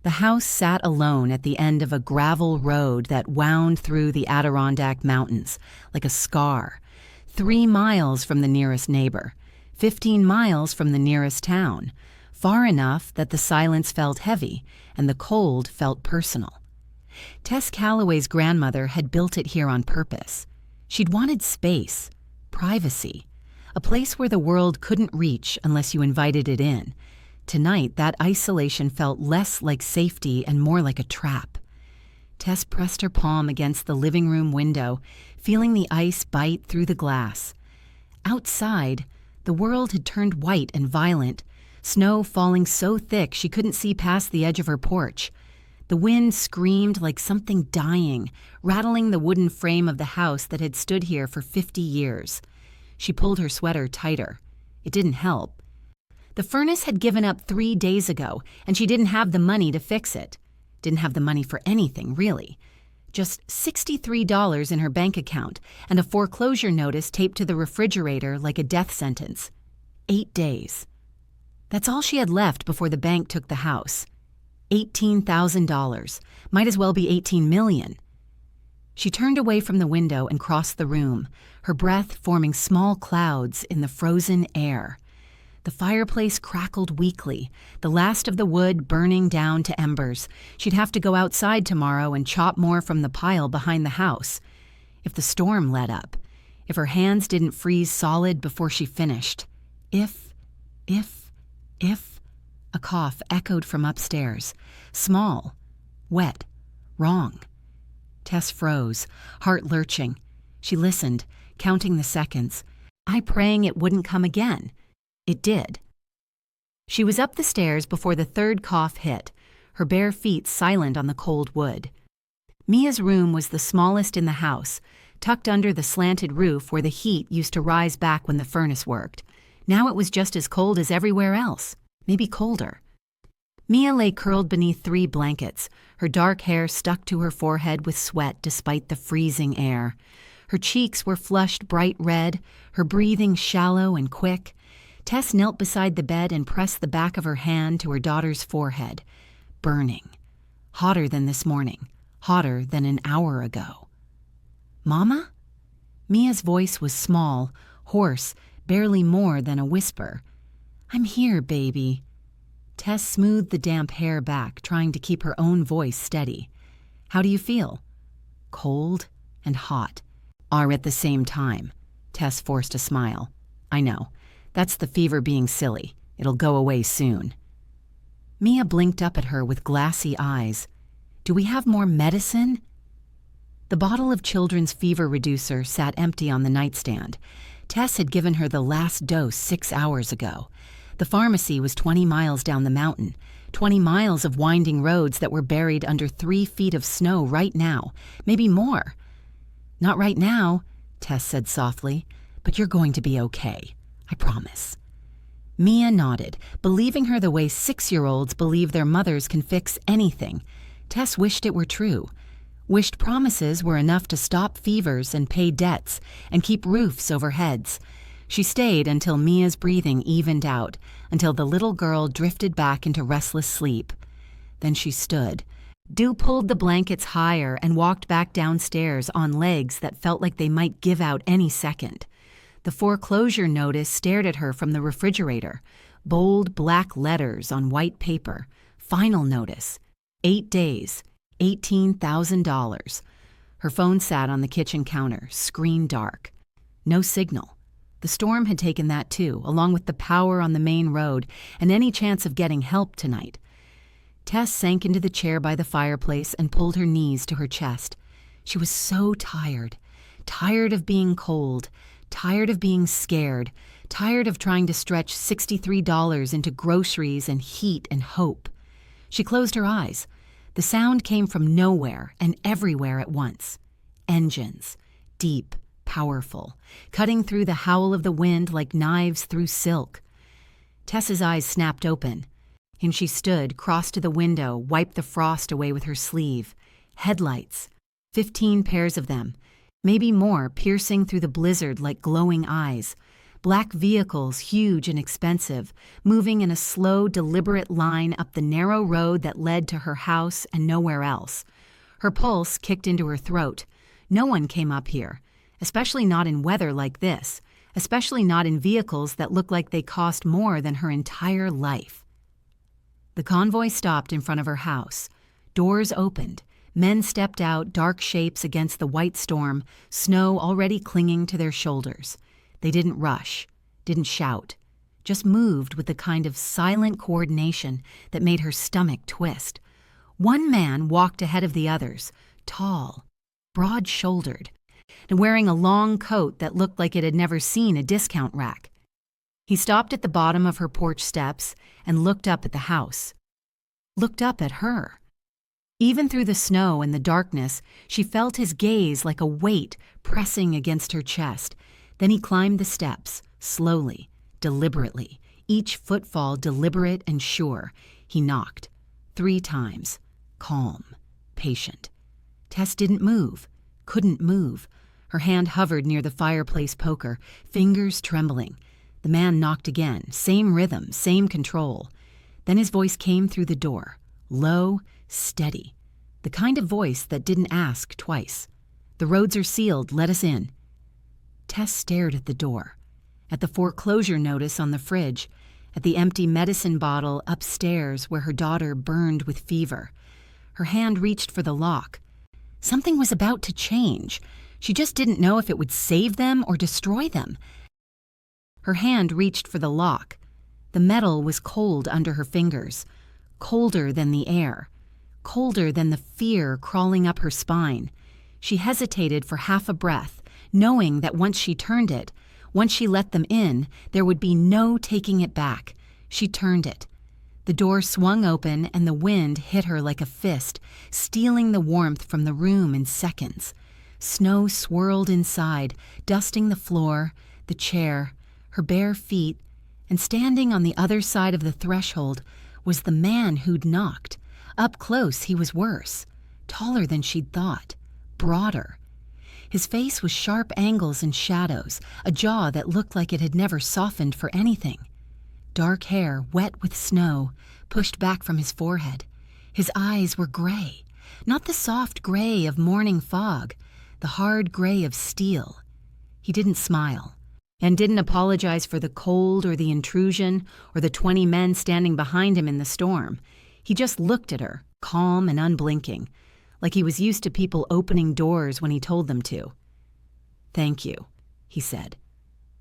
The house sat alone at the end of a gravel road that wound through the Adirondack Mountains, like a scar, 3 miles from the nearest neighbor, 15 miles from the nearest town, far enough that the silence felt heavy and the cold felt personal. Tess Callaway's grandmother had built it here on purpose. She'd wanted space, privacy, a place where the world couldn't reach unless you invited it in. Tonight, that isolation felt less like safety and more like a trap. Tess pressed her palm against the living room window, feeling the ice bite through the glass. Outside, the world had turned white and violent, snow falling so thick she couldn't see past the edge of her porch. The wind screamed like something dying, rattling the wooden frame of the house that had stood here for 50 years. She pulled her sweater tighter. It didn't help. The furnace had given up 3 days ago, and she didn't have the money to fix it. Didn't have the money for anything, really. Just $63 in her bank account and a foreclosure notice taped to the refrigerator like a death sentence. 8 days. That's all she had left before the bank took the house. $18,000. Might as well be $18 million. She turned away from the window and crossed the room, her breath forming small clouds in the frozen air. The fireplace crackled weakly, the last of the wood burning down to embers. She'd have to go outside tomorrow and chop more from the pile behind the house. If the storm let up, if her hands didn't freeze solid before she finished. If, a cough echoed from upstairs. Small, wet, wrong. Tess froze, heart lurching. She listened, counting the seconds. Praying it wouldn't come again. It did. She was up the stairs before the third cough hit, her bare feet silent on the cold wood. Mia's room was the smallest in the house, tucked under the slanted roof where the heat used to rise back when the furnace worked. Now it was just as cold as everywhere else, maybe colder. Mia lay curled beneath 3 blankets, her dark hair stuck to her forehead with sweat despite the freezing air. Her cheeks were flushed bright red, her breathing shallow and quick. Tess knelt beside the bed and pressed the back of her hand to her daughter's forehead. Burning. Hotter than this morning. Hotter than an hour ago. "Mama?" Mia's voice was small, hoarse, barely more than a whisper. "I'm here, baby." Tess smoothed the damp hair back, trying to keep her own voice steady. "How do you feel?" Cold and hot. Are at the same time. Tess forced a smile. "I know. That's the fever being silly. It'll go away soon." Mia blinked up at her with glassy eyes. "Do we have more medicine?" The bottle of children's fever reducer sat empty on the nightstand. Tess had given her the last dose 6 hours ago. The pharmacy was 20 miles down the mountain, 20 miles of winding roads that were buried under 3 feet of snow right now, maybe more. "Not right now," Tess said softly, "but you're going to be okay. I promise." Mia nodded, believing her the way 6-year-olds believe their mothers can fix anything. Tess wished it were true. Wished promises were enough to stop fevers and pay debts and keep roofs over heads. She stayed until Mia's breathing evened out, until the little girl drifted back into restless sleep. Then she stood. Dew pulled the blankets higher and walked back downstairs on legs that felt like they might give out any second. The foreclosure notice stared at her from the refrigerator. Bold black letters on white paper. Final notice. 8 days. $18,000. Her phone sat on the kitchen counter, screen dark. No signal. The storm had taken that too, along with the power on the main road and any chance of getting help tonight. Tess sank into the chair by the fireplace and pulled her knees to her chest. She was so tired. Tired of being cold. Tired of being scared, tired of trying to stretch $63 into groceries and heat and hope. She closed her eyes. The sound came from nowhere and everywhere at once. Engines, deep, powerful, cutting through the howl of the wind like knives through silk. Tess's eyes snapped open, and she stood, crossed to the window, wiped the frost away with her sleeve. Headlights, 15 pairs of them. Maybe more, piercing through the blizzard like glowing eyes. Black vehicles, huge and expensive, moving in a slow, deliberate line up the narrow road that led to her house and nowhere else. Her pulse kicked into her throat. No one came up here, especially not in weather like this, especially not in vehicles that looked like they cost more than her entire life. The convoy stopped in front of her house. Doors opened. Men stepped out, dark shapes against the white storm, snow already clinging to their shoulders. They didn't rush, didn't shout, just moved with the kind of silent coordination that made her stomach twist. One man walked ahead of the others, tall, broad-shouldered, and wearing a long coat that looked like it had never seen a discount rack. He stopped at the bottom of her porch steps and looked up at the house. Looked up at her. Even through the snow and the darkness, she felt his gaze like a weight pressing against her chest. Then he climbed the steps, slowly, deliberately, each footfall deliberate and sure. He knocked. 3 times. Calm. Patient. Tess didn't move. Couldn't move. Her hand hovered near the fireplace poker, fingers trembling. The man knocked again. Same rhythm, same control. Then his voice came through the door. Low, steady. The kind of voice that didn't ask twice. "The roads are sealed. Let us in." Tess stared at the door, at the foreclosure notice on the fridge, at the empty medicine bottle upstairs where her daughter burned with fever. Her hand reached for the lock. Something was about to change. She just didn't know if it would save them or destroy them. Her hand reached for the lock. The metal was cold under her fingers, colder than the air, colder than the fear crawling up her spine. She hesitated for half a breath, knowing that once she turned it, once she let them in, there would be no taking it back. She turned it. The door swung open and the wind hit her like a fist, stealing the warmth from the room in seconds. Snow swirled inside, dusting the floor, the chair, her bare feet, and standing on the other side of the threshold was the man who'd knocked. Up close, he was worse, taller than she'd thought, broader. His face was sharp angles and shadows, a jaw that looked like it had never softened for anything. Dark hair, wet with snow, pushed back from his forehead. His eyes were gray, not the soft gray of morning fog, the hard gray of steel. He didn't smile, and didn't apologize for the cold or the intrusion or the 20 men standing behind him in the storm. He just looked at her, calm and unblinking, like he was used to people opening doors when he told them to. "Thank you," he said.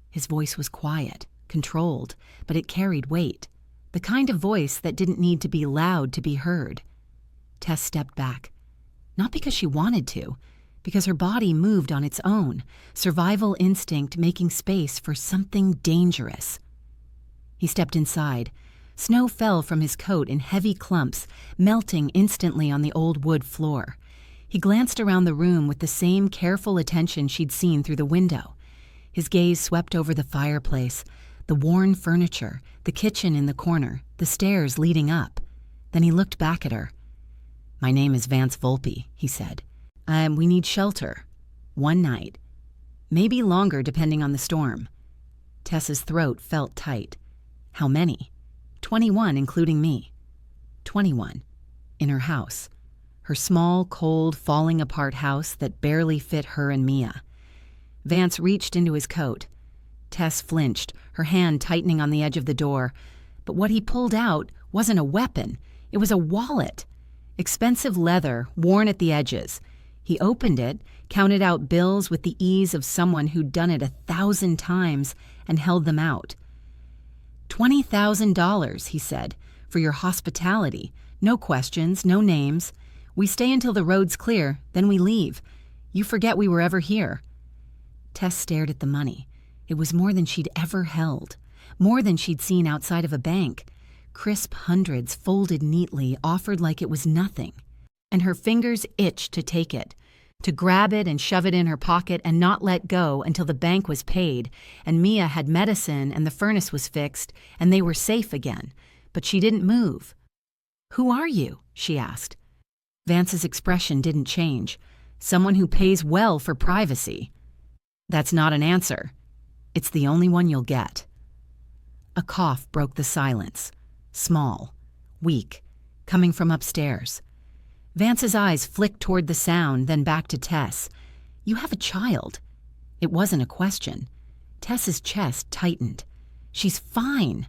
His voice was quiet, controlled, but it carried weight, the kind of voice that didn't need to be loud to be heard. Tess stepped back, not because she wanted to, because her body moved on its own, survival instinct making space for something dangerous. He stepped inside. Snow fell from his coat in heavy clumps, melting instantly on the old wood floor. He glanced around the room with the same careful attention she'd seen through the window. His gaze swept over the fireplace, the worn furniture, the kitchen in the corner, the stairs leading up. Then he looked back at her. "My name is Vance Volpe," he said. We need shelter. 1 night. Maybe longer depending on the storm." Tess's throat felt tight. "How many?" 21, including me. 21. In her house. Her small, cold, falling-apart house that barely fit her and Mia. Vance reached into his coat. Tess flinched, her hand tightening on the edge of the door. But what he pulled out wasn't a weapon. It was a wallet. Expensive leather, worn at the edges. He opened it, counted out bills with the ease of someone who'd done it 1,000 times, and held them out. $20,000, he said, "for your hospitality. No questions, no names. We stay until the road's clear, then we leave. You forget we were ever here." Tess stared at the money. It was more than she'd ever held, more than she'd seen outside of a bank. Crisp hundreds folded neatly, offered like it was nothing. And her fingers itched to take it, to grab it and shove it in her pocket and not let go until the bank was paid, and Mia had medicine and the furnace was fixed, and they were safe again. But she didn't move. "Who are you?" she asked. Vance's expression didn't change. "Someone who pays well for privacy." "That's not an answer." It's the only one you'll get." A cough broke the silence. Small, weak, coming from upstairs. Vance's eyes flicked toward the sound, then back to Tess. "You have a child." It wasn't a question. Tess's chest tightened. "She's fine."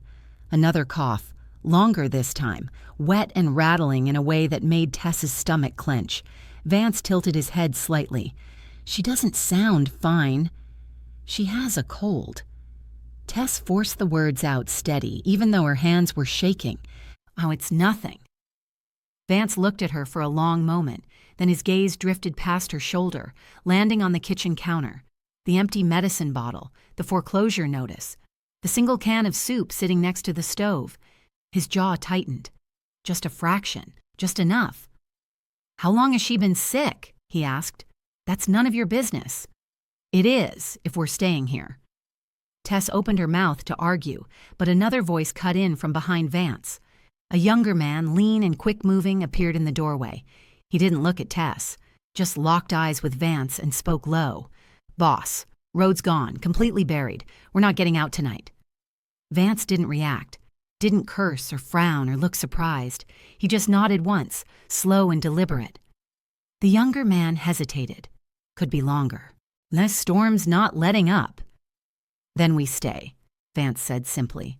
Another cough, longer this time, wet and rattling in a way that made Tess's stomach clench. Vance tilted his head slightly. "She doesn't sound fine." "She has a cold." Tess forced the words out steady, even though her hands were shaking. "Oh, it's nothing." Vance looked at her for a long moment, then his gaze drifted past her shoulder, landing on the kitchen counter. The empty medicine bottle, the foreclosure notice, the single can of soup sitting next to the stove. His jaw tightened. Just a fraction, just enough. "How long has she been sick?" he asked. "That's none of your business." "It is, if we're staying here." Tess opened her mouth to argue, but another voice cut in from behind Vance. A younger man, lean and quick-moving, appeared in the doorway. He didn't look at Tess, just locked eyes with Vance and spoke low. "Boss, road's gone, completely buried. We're not getting out tonight." Vance didn't react, didn't curse or frown or look surprised. He just nodded once, slow and deliberate. The younger man hesitated. Could be longer. "This storm's not letting up." "Then we stay," Vance said simply.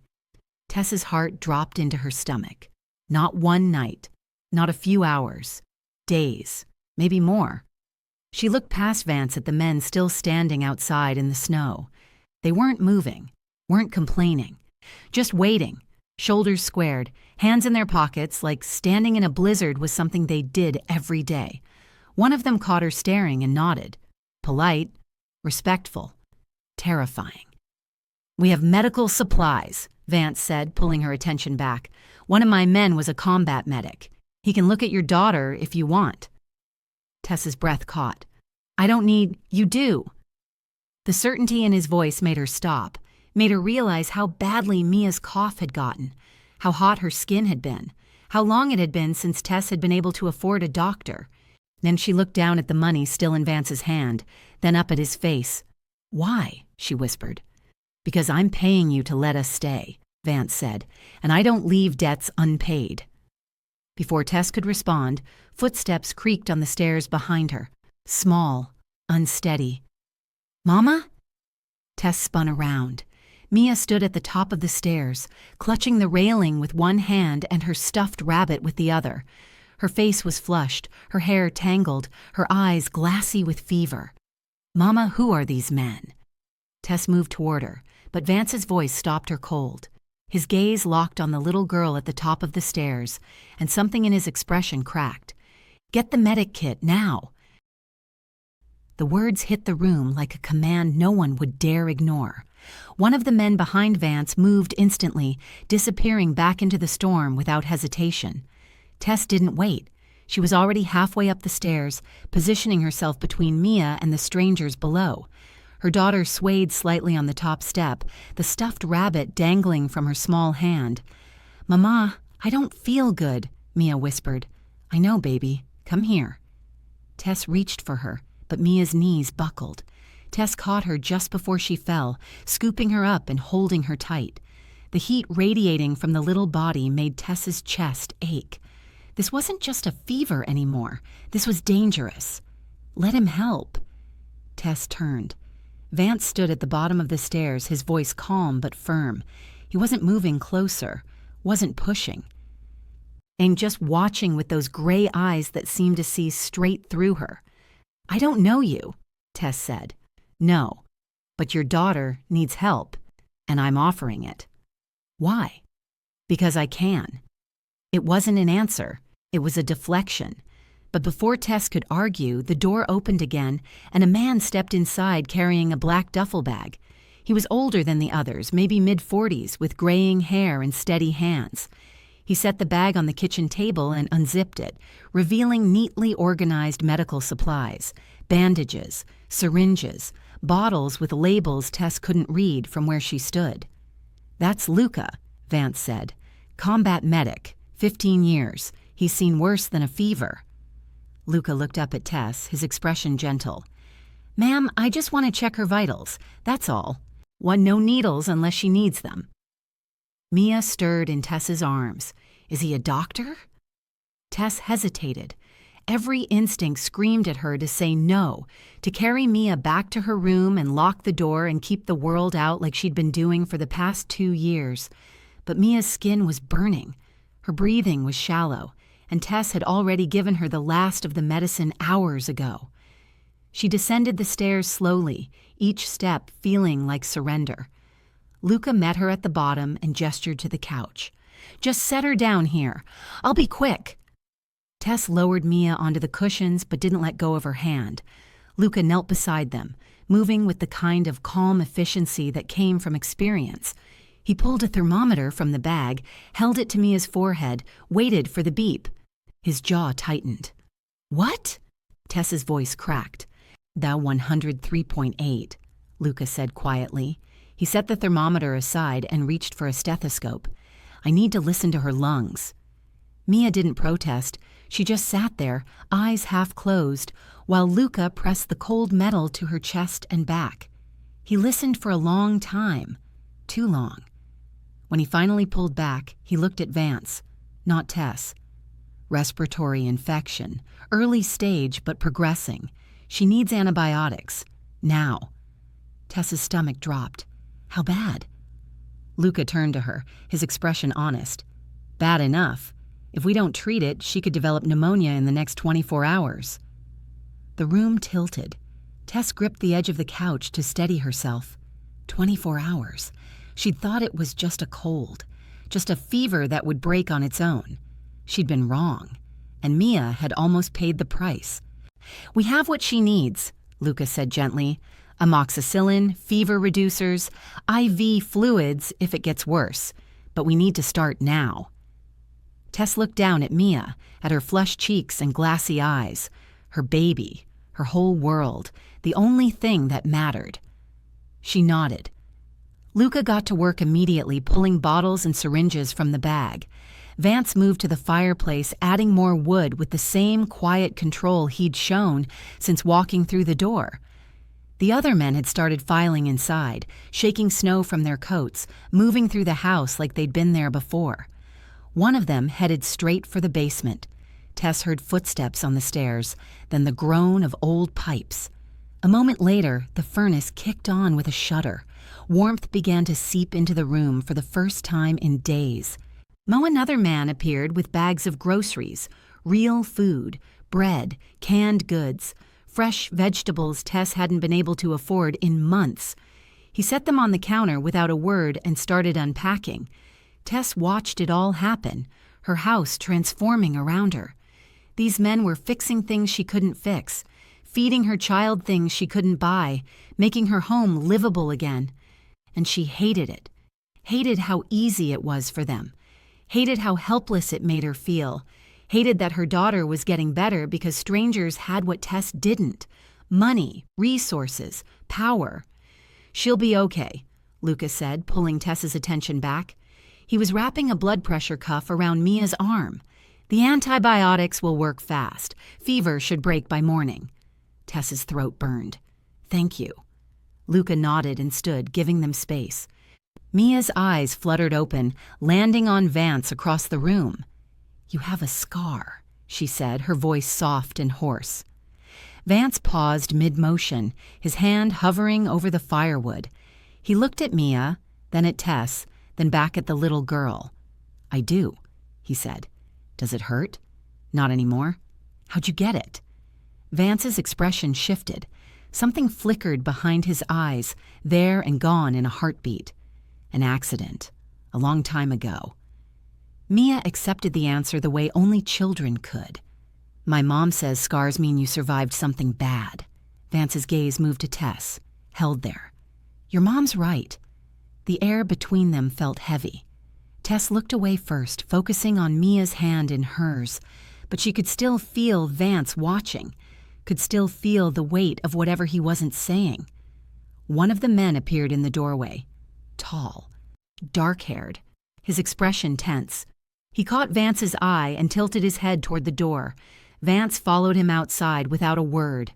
Tess's heart dropped into her stomach. Not one night, not a few hours, days, maybe more. She looked past Vance at the men still standing outside in the snow. They weren't moving, weren't complaining, just waiting, shoulders squared, hands in their pockets, like standing in a blizzard was something they did every day. One of them caught her staring and nodded. Polite, respectful, terrifying. "We have medical supplies," Vance said, pulling her attention back. "One of my men was a combat medic. He can look at your daughter if you want." Tess's breath caught. "I don't need—" "You do." The certainty in his voice made her stop, made her realize how badly Mia's cough had gotten, how hot her skin had been, how long it had been since Tess had been able to afford a doctor. Then she looked down at the money still in Vance's hand, then up at his face. "Why?" she whispered. "Because I'm paying you to let us stay," Vance said, "and I don't leave debts unpaid." Before Tess could respond, footsteps creaked on the stairs behind her, small, unsteady. "Mama?" Tess spun around. Mia stood at the top of the stairs, clutching the railing with one hand and her stuffed rabbit with the other. Her face was flushed, her hair tangled, her eyes glassy with fever. "Mama, who are these men?" Tess moved toward her, but Vance's voice stopped her cold. His gaze locked on the little girl at the top of the stairs, and something in his expression cracked. "Get the medic kit, now!" The words hit the room like a command no one would dare ignore. One of the men behind Vance moved instantly, disappearing back into the storm without hesitation. Tess didn't wait. She was already halfway up the stairs, positioning herself between Mia and the strangers below. Her daughter swayed slightly on the top step, the stuffed rabbit dangling from her small hand. "Mama, I don't feel good," Mia whispered. "I know, baby. Come here." Tess reached for her, but Mia's knees buckled. Tess caught her just before she fell, scooping her up and holding her tight. The heat radiating from the little body made Tess's chest ache. This wasn't just a fever anymore. This was dangerous. "Let him help." Tess turned. Vance stood at the bottom of the stairs, his voice calm but firm. He wasn't moving closer, wasn't pushing. And just watching with those gray eyes that seemed to see straight through her. "I don't know you," Tess said. "No, but your daughter needs help, and I'm offering it." "Why?" "Because I can." It wasn't an answer. It was a deflection. But before Tess could argue, the door opened again, and a man stepped inside carrying a black duffel bag. He was older than the others, maybe mid-40s, with graying hair and steady hands. He set the bag on the kitchen table and unzipped it, revealing neatly organized medical supplies, bandages, syringes, bottles with labels Tess couldn't read from where she stood. "That's Luca," Vance said. "Combat medic, 15 years. He's seen worse than a fever." Luca looked up at Tess, his expression gentle. "Ma'am, I just want to check her vitals. That's all." No needles unless she needs them. Mia stirred in Tess's arms. Is he a doctor? Tess hesitated. Every instinct screamed at her to say no, to carry Mia back to her room and lock the door and keep the world out like she'd been doing for the past 2 years. But Mia's skin was burning. Her breathing was shallow, and Tess had already given her the last of the medicine hours ago. She descended the stairs slowly, each step feeling like surrender. Luca met her at the bottom and gestured to the couch. Just set her down here. I'll be quick. Tess lowered Mia onto the cushions but didn't let go of her hand. Luca knelt beside them, moving with the kind of calm efficiency that came from experience. He pulled a thermometer from the bag, held it to Mia's forehead, waited for the beep. His jaw tightened. What? Tess's voice cracked. Thou 103.8, Luca said quietly. He set the thermometer aside and reached for a stethoscope. I need to listen to her lungs. Mia didn't protest. She just sat there, eyes half closed, while Luca pressed the cold metal to her chest and back. He listened for a long time. Too long. When he finally pulled back, he looked at Vance, not Tess. Respiratory infection, early stage but progressing. She needs antibiotics. Now. Tess's stomach dropped. How bad? Luca turned to her, his expression honest. Bad enough. If we don't treat it, she could develop pneumonia in the next 24 hours. The room tilted. Tess gripped the edge of the couch to steady herself. 24 hours. She'd thought it was just a cold, just a fever that would break on its own. She'd been wrong, and Mia had almost paid the price. We have what she needs, Luca said gently. Amoxicillin, fever reducers, IV fluids if it gets worse. But we need to start now. Tess looked down at Mia, at her flushed cheeks and glassy eyes. Her baby, her whole world, the only thing that mattered. She nodded. Luca got to work immediately, pulling bottles and syringes from the bag. Vance moved to the fireplace, adding more wood with the same quiet control he'd shown since walking through the door. The other men had started filing inside, shaking snow from their coats, moving through the house like they'd been there before. One of them headed straight for the basement. Tess heard footsteps on the stairs, then the groan of old pipes. A moment later, the furnace kicked on with a shudder. Warmth began to seep into the room for the first time in days. Another man appeared with bags of groceries, real food, bread, canned goods, fresh vegetables Tess hadn't been able to afford in months. He set them on the counter without a word and started unpacking. Tess watched it all happen, her house transforming around her. These men were fixing things she couldn't fix, feeding her child things she couldn't buy, making her home livable again. And she hated it, hated how easy it was for them. Hated how helpless it made her feel. Hated that her daughter was getting better because strangers had what Tess didn't. Money, resources, power. She'll be okay, Luca said, pulling Tess's attention back. He was wrapping a blood pressure cuff around Mia's arm. The antibiotics will work fast. Fever should break by morning. Tess's throat burned. Thank you. Luca nodded and stood, giving them space. Mia's eyes fluttered open, landing on Vance across the room. You have a scar, she said, her voice soft and hoarse. Vance paused mid-motion, his hand hovering over the firewood. He looked at Mia, then at Tess, then back at the little girl. I do, he said. Does it hurt? Not anymore. How'd you get it? Vance's expression shifted. Something flickered behind his eyes, there and gone in a heartbeat. An accident. A long time ago. Mia accepted the answer the way only children could. My mom says scars mean you survived something bad. Vance's gaze moved to Tess, held there. Your mom's right. The air between them felt heavy. Tess looked away first, focusing on Mia's hand in hers, but she could still feel Vance watching, could still feel the weight of whatever he wasn't saying. One of the men appeared in the doorway. Tall, dark-haired, his expression tense. He caught Vance's eye and tilted his head toward the door. Vance followed him outside without a word.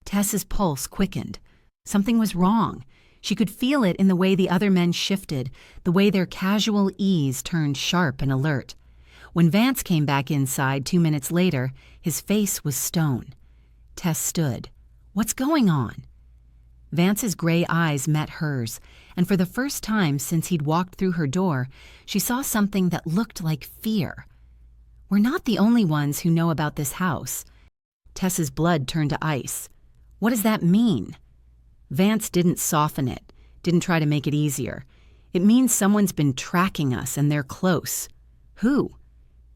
Tess's pulse quickened. Something was wrong. She could feel it in the way the other men shifted, the way their casual ease turned sharp and alert. When Vance came back inside 2 minutes later, his face was stone. Tess stood. "What's going on?" Vance's gray eyes met hers, and for the first time since he'd walked through her door, she saw something that looked like fear. "We're not the only ones who know about this house." Tess's blood turned to ice. "What does that mean?" Vance didn't soften it, didn't try to make it easier. "It means someone's been tracking us and they're close." "Who?"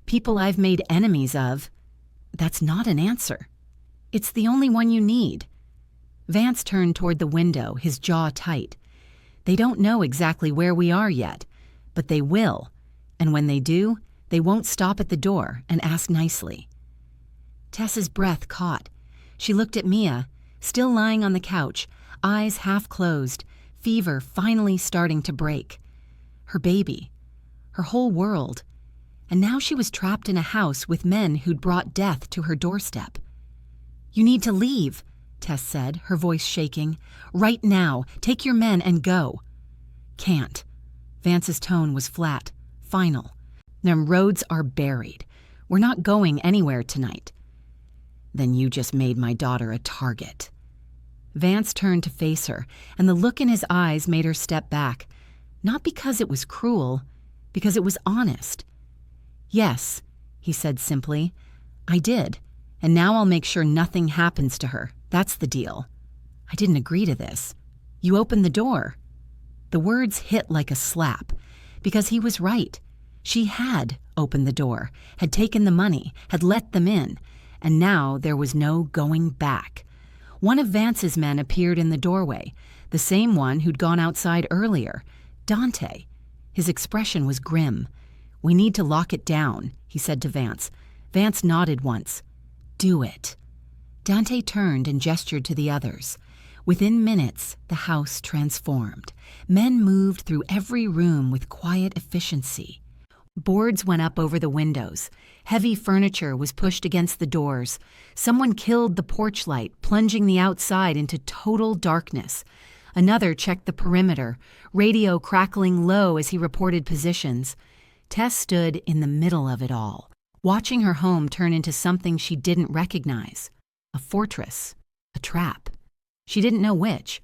"People I've made enemies of." "That's not an answer." "It's the only one you need." Vance turned toward the window, his jaw tight. "They don't know exactly where we are yet, but they will, and when they do, they won't stop at the door and ask nicely." Tess's breath caught. She looked at Mia, still lying on the couch, eyes half closed, fever finally starting to break. Her baby, her whole world, and now she was trapped in a house with men who'd brought death to her doorstep. "You need to leave," Tess said, her voice shaking. "Right now. Take your men and go." "Can't." Vance's tone was flat, final. "Them roads are buried. We're not going anywhere tonight." "Then you just made my daughter a target." Vance turned to face her, and the look in his eyes made her step back. Not because it was cruel, because it was honest. "Yes," he said simply, "I did, and now I'll make sure nothing happens to her. That's the deal." "I didn't agree to this. You opened the door." The words hit like a slap, because he was right. She had opened the door, had taken the money, had let them in, and now there was no going back. One of Vance's men appeared in the doorway, the same one who'd gone outside earlier, Dante. His expression was grim. "We need to lock it down," he said to Vance. Vance nodded once. "Do it." Dante turned and gestured to the others. Within minutes, the house transformed. Men moved through every room with quiet efficiency. Boards went up over the windows. Heavy furniture was pushed against the doors. Someone killed the porch light, plunging the outside into total darkness. Another checked the perimeter, radio crackling low as he reported positions. Tess stood in the middle of it all, watching her home turn into something she didn't recognize. A fortress, a trap. She didn't know which.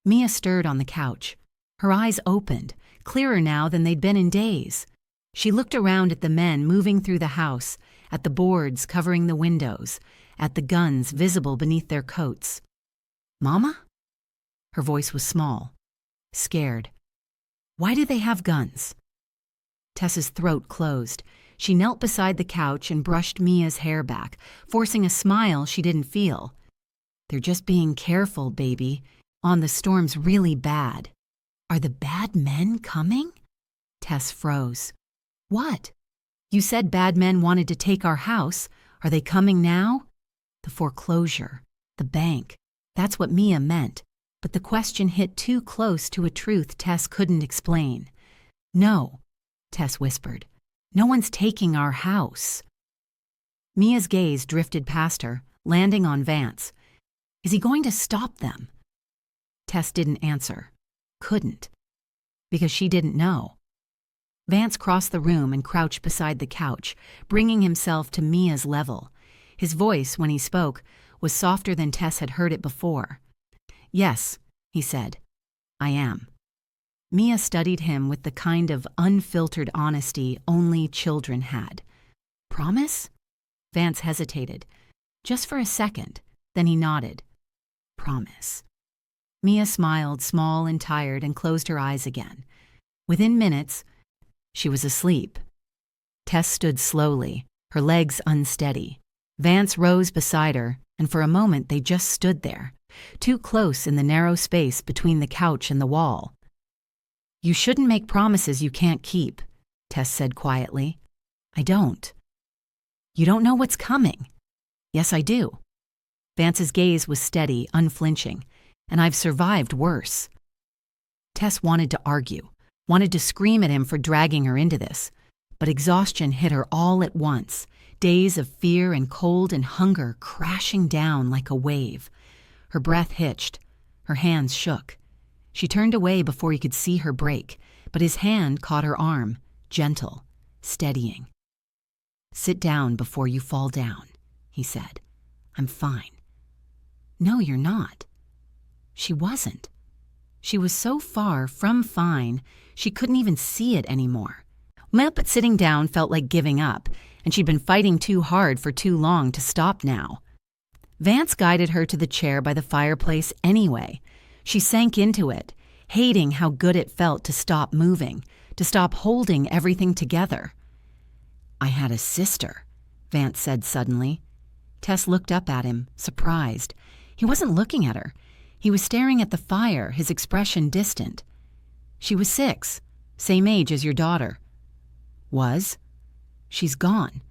Mia stirred on the couch. Her eyes opened, clearer now than they'd been in days. She looked around at the men moving through the house, at the boards covering the windows, at the guns visible beneath their coats. "Mama?" Her voice was small, scared. "Why do they have guns?" Tess's throat closed. She knelt beside the couch and brushed Mia's hair back, forcing a smile she didn't feel. "They're just being careful, baby. The storm's really bad." "Are the bad men coming?" Tess froze. "What? You said bad men wanted to take our house. Are they coming now?" "The foreclosure. The bank. That's what Mia meant. But the question hit too close to a truth Tess couldn't explain. "No," Tess whispered. "No one's taking our house." Mia's gaze drifted past her, landing on Vance. "Is he going to stop them?" Tess didn't answer. Couldn't. Because she didn't know. Vance crossed the room and crouched beside the couch, bringing himself to Mia's level. His voice, when he spoke, was softer than Tess had heard it before. "Yes," he said, "I am." Mia studied him with the kind of unfiltered honesty only children had. "Promise?" Vance hesitated. Just for a second, then he nodded. "Promise." Mia smiled, small and tired, and closed her eyes again. Within minutes, she was asleep. Tess stood slowly, her legs unsteady. Vance rose beside her, and for a moment they just stood there, too close in the narrow space between the couch and the wall. "You shouldn't make promises you can't keep," Tess said quietly. "I don't." "You don't know what's coming." "Yes, I do." Vance's gaze was steady, unflinching. "And I've survived worse." Tess wanted to argue, wanted to scream at him for dragging her into this, but exhaustion hit her all at once, days of fear and cold and hunger crashing down like a wave. Her breath hitched, her hands shook. She turned away before he could see her break, but his hand caught her arm, gentle, steadying. "Sit down before you fall down," he said. "I'm fine." "No, you're not." She wasn't. She was so far from fine, she couldn't even see it anymore. But sitting down felt like giving up, and she'd been fighting too hard for too long to stop now. Vance guided her to the chair by the fireplace anyway. She sank into it, hating how good it felt to stop moving, to stop holding everything together. "I had a sister," Vance said suddenly. Tess looked up at him, surprised. He wasn't looking at her. He was staring at the fire, his expression distant. "She was 6, same age as your daughter." "Was? She's gone."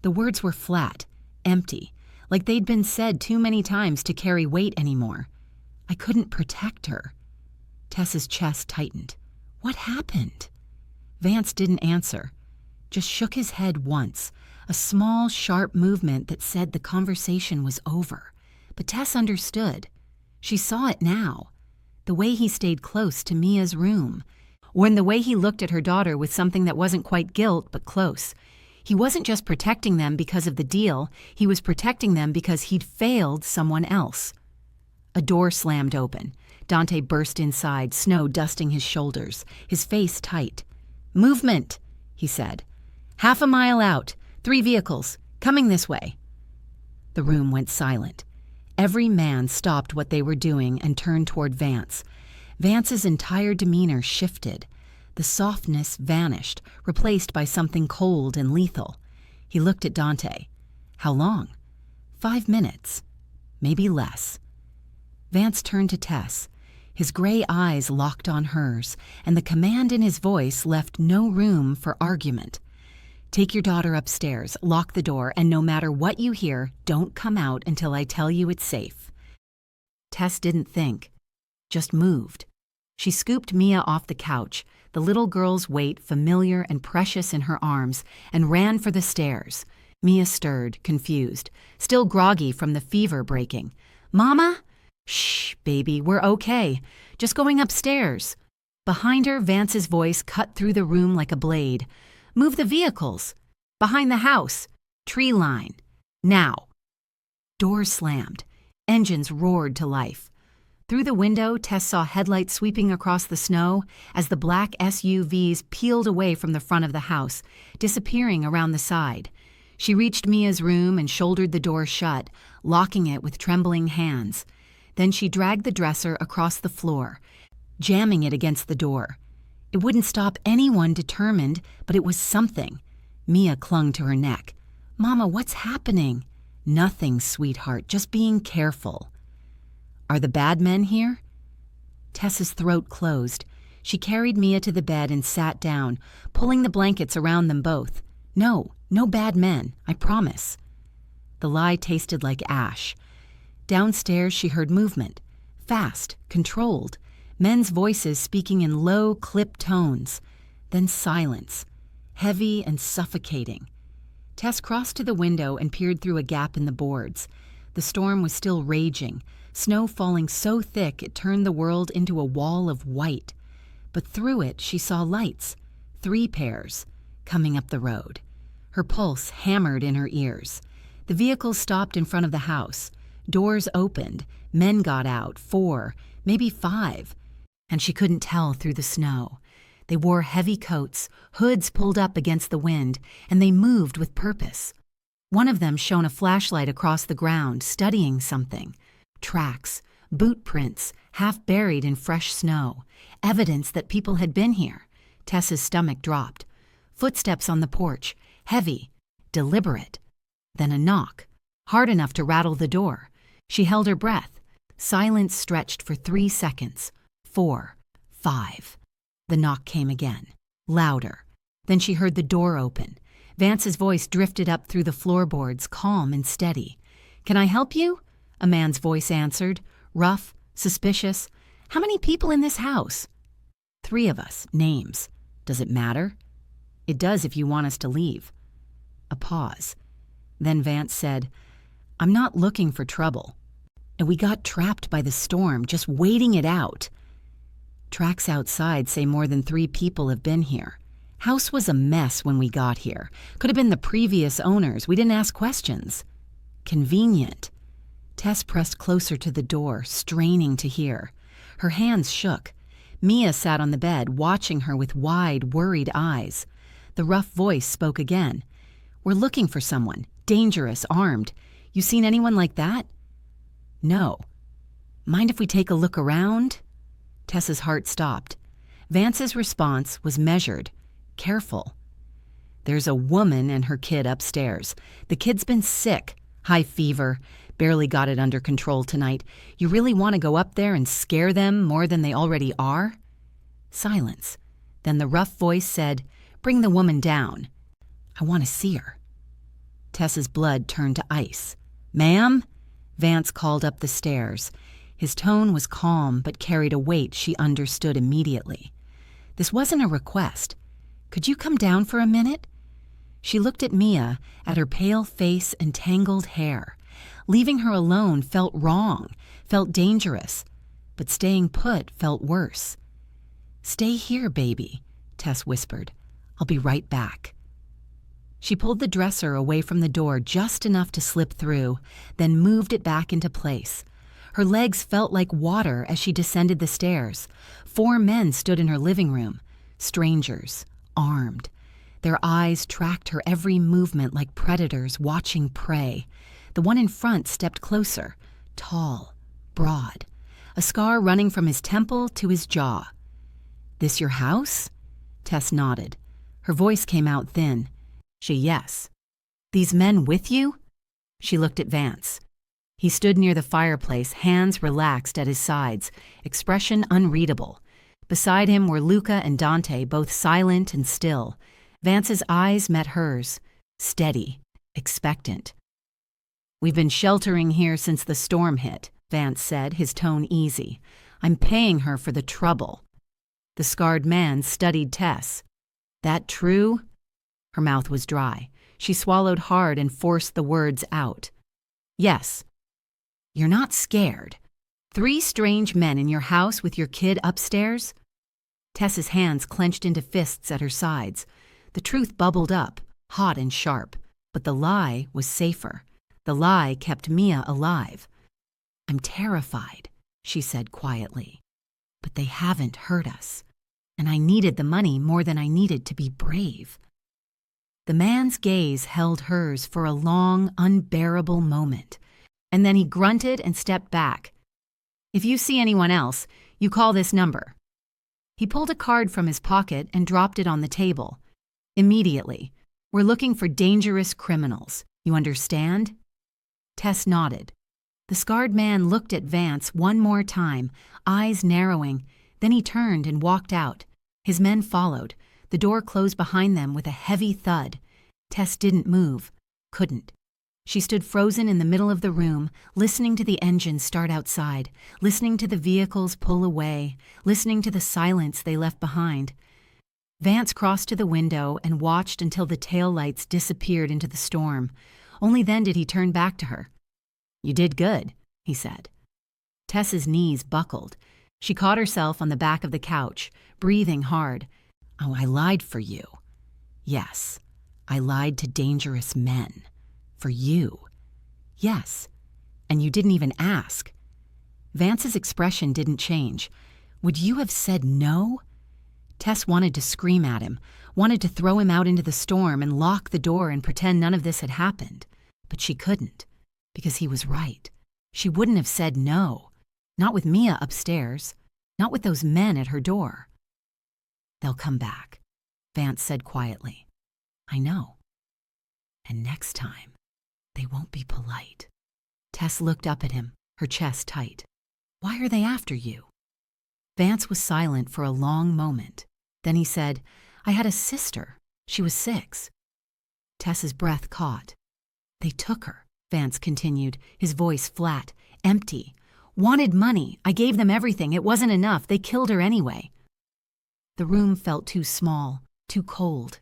The words were flat, empty, like they'd been said too many times to carry weight anymore. "I couldn't protect her." Tess's chest tightened. What happened? Vance didn't answer, just shook his head once, a small, sharp movement that said the conversation was over. But Tess understood. She saw it now. The way he stayed close to Mia's room, or in the way he looked at her daughter with something that wasn't quite guilt, but close. He wasn't just protecting them because of the deal, he was protecting them because he'd failed someone else. A door slammed open. Dante burst inside, snow dusting his shoulders, his face tight. "Movement," he said. "Half a mile out, 3 vehicles, coming this way." The room went silent. Every man stopped what they were doing and turned toward Vance. Vance's entire demeanor shifted. The softness vanished, replaced by something cold and lethal. He looked at Dante. "How long?" 5 minutes. Maybe less. Vance turned to Tess. His gray eyes locked on hers, and the command in his voice left no room for argument. "Take your daughter upstairs, lock the door, and no matter what you hear, don't come out until I tell you it's safe." Tess didn't think, just moved. She scooped Mia off the couch, the little girl's weight familiar and precious in her arms, and ran for the stairs. Mia stirred, confused, still groggy from the fever breaking. "Mama?" "Shh, baby, we're okay. Just going upstairs." Behind her, Vance's voice cut through the room like a blade. "Move the vehicles. Behind the house. Tree line. Now." Doors slammed. Engines roared to life. Through the window, Tess saw headlights sweeping across the snow as the black SUVs peeled away from the front of the house, disappearing around the side. She reached Mia's room and shouldered the door shut, locking it with trembling hands. Then she dragged the dresser across the floor, jamming it against the door. It wouldn't stop anyone determined, but it was something. Mia clung to her neck. "Mama, what's happening?" "Nothing, sweetheart, just being careful." "Are the bad men here?" Tess's throat closed. She carried Mia to the bed and sat down, pulling the blankets around them both. "No bad men, I promise." The lie tasted like ash. Downstairs she heard movement. Fast, controlled. Men's voices speaking in low, clipped tones. Then silence. Heavy and suffocating. Tess crossed to the window and peered through a gap in the boards. The storm was still raging, snow falling so thick it turned the world into a wall of white. But through it she saw lights, 3 pairs, coming up the road. Her pulse hammered in her ears. The vehicles stopped in front of the house. Doors opened. Men got out, 4, maybe 5. And she couldn't tell through the snow. They wore heavy coats, hoods pulled up against the wind, and they moved with purpose. One of them shone a flashlight across the ground, studying something. Tracks, boot prints, half buried in fresh snow. Evidence that people had been here. Tess's stomach dropped. Footsteps on the porch, heavy, deliberate. Then a knock, hard enough to rattle the door. She held her breath. Silence stretched for 3 seconds. 4, 5. The knock came again, louder. Then she heard the door open. Vance's voice drifted up through the floorboards, calm and steady. "Can I help you?" A man's voice answered, rough, suspicious. "How many people in this house?" 3 of us, names. "Does it matter?" "It does if you want us to leave." A pause. Then Vance said, "I'm not looking for trouble. And we got trapped by the storm, just waiting it out." Tracks outside say more than 3 people have been here. House was a mess when we got here. Could have been the previous owners. We didn't ask questions. Convenient. Tess pressed closer to the door, straining to hear. Her hands shook. Mia sat on the bed, watching her with wide, worried eyes. The rough voice spoke again. "We're looking for someone. Dangerous, armed. You seen anyone like that?" "No." "Mind if we take a look around?" Tess's heart stopped. Vance's response was measured, careful. "There's a woman and her kid upstairs. The kid's been sick, high fever, barely got it under control tonight. You really want to go up there and scare them more than they already are?" Silence. Then the rough voice said, "Bring the woman down. I want to see her." Tess's blood turned to ice. "Ma'am?" Vance called up the stairs. His tone was calm but carried a weight she understood immediately. This wasn't a request. "Could you come down for a minute?" She looked at Mia, at her pale face and tangled hair. Leaving her alone felt wrong, felt dangerous, but staying put felt worse. "Stay here, baby," Tess whispered. "I'll be right back." She pulled the dresser away from the door just enough to slip through, then moved it back into place. Her legs felt like water as she descended the stairs. 4 men stood in her living room, strangers, armed. Their eyes tracked her every movement like predators watching prey. The one in front stepped closer, tall, broad, a scar running from his temple to his jaw. "This your house?" Tess nodded. Her voice came out thin. Yes. "These men with you?" She looked at Vance. He stood near the fireplace, hands relaxed at his sides, expression unreadable. Beside him were Luca and Dante, both silent and still. Vance's eyes met hers, steady, expectant. "We've been sheltering here since the storm hit," Vance said, his tone easy. "I'm paying her for the trouble." The scarred man studied Tess. "That true?" Her mouth was dry. She swallowed hard and forced the words out. "Yes." "You're not scared? 3 strange men in your house with your kid upstairs?" Tess's hands clenched into fists at her sides. The truth bubbled up, hot and sharp, but the lie was safer. The lie kept Mia alive. "I'm terrified," she said quietly. "But they haven't hurt us. And I needed the money more than I needed to be brave." The man's gaze held hers for a long, unbearable moment. And then he grunted and stepped back. "If you see anyone else, you call this number." He pulled a card from his pocket and dropped it on the table. "Immediately. We're looking for dangerous criminals. You understand?" Tess nodded. The scarred man looked at Vance one more time, eyes narrowing. Then he turned and walked out. His men followed. The door closed behind them with a heavy thud. Tess didn't move, couldn't. She stood frozen in the middle of the room, listening to the engines start outside, listening to the vehicles pull away, listening to the silence they left behind. Vance crossed to the window and watched until the taillights disappeared into the storm. Only then did he turn back to her. "You did good," he said. Tess's knees buckled. She caught herself on the back of the couch, breathing hard. "Oh, I lied for you." "Yes, I lied to dangerous men. For you." "Yes, and you didn't even ask." Vance's expression didn't change. "Would you have said no?" Tess wanted to scream at him, wanted to throw him out into the storm and lock the door and pretend none of this had happened. But she couldn't, because he was right. She wouldn't have said no. Not with Mia upstairs. Not with those men at her door. "They'll come back," Vance said quietly. "I know. And next time, they won't be polite." Tess looked up at him, her chest tight. "Why are they after you?" Vance was silent for a long moment. Then he said, "I had a sister. She was 6. Tess's breath caught. "They took her," Vance continued, his voice flat, empty. "Wanted money. I gave them everything. It wasn't enough. They killed her anyway." The room felt too small, too cold.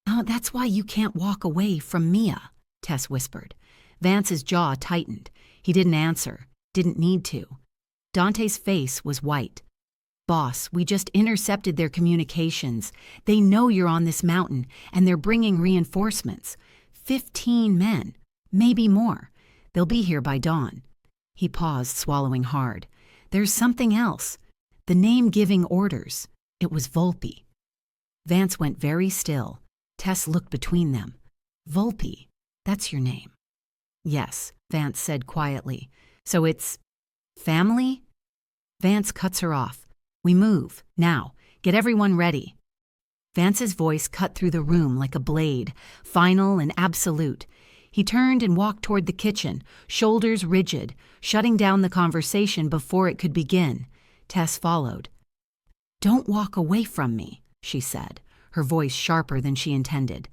"Oh, that's why you can't walk away from Mia," Tess whispered. Vance's jaw tightened. He didn't answer, didn't need to. Dante's face was white. Boss, we just intercepted their communications. They know you're on this mountain, and they're bringing reinforcements. 15 men, maybe more. They'll be here by dawn. He paused, swallowing hard. There's something else. The name giving orders. It was Volpe. Vance went very still. Tess looked between them. Volpe, that's your name. Yes, Vance said quietly. So it's family? Vance cuts her off. We move, now. Get everyone ready. Vance's voice cut through the room like a blade, final and absolute. He turned and walked toward the kitchen, shoulders rigid, shutting down the conversation before it could begin. Tess followed. Don't walk away from me, she said, her voice sharper than she intended.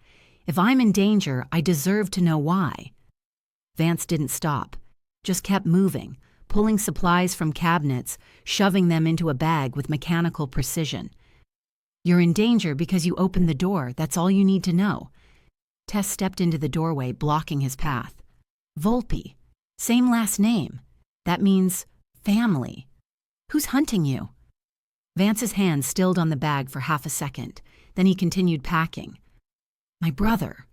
If I'm in danger, I deserve to know why. Vance didn't stop, just kept moving, pulling supplies from cabinets, shoving them into a bag with mechanical precision. You're in danger because you opened the door, that's all you need to know. Tess stepped into the doorway, blocking his path. Volpe, same last name. That means family. Who's hunting you? Vance's hand stilled on the bag for half a second. Then he continued packing. My brother.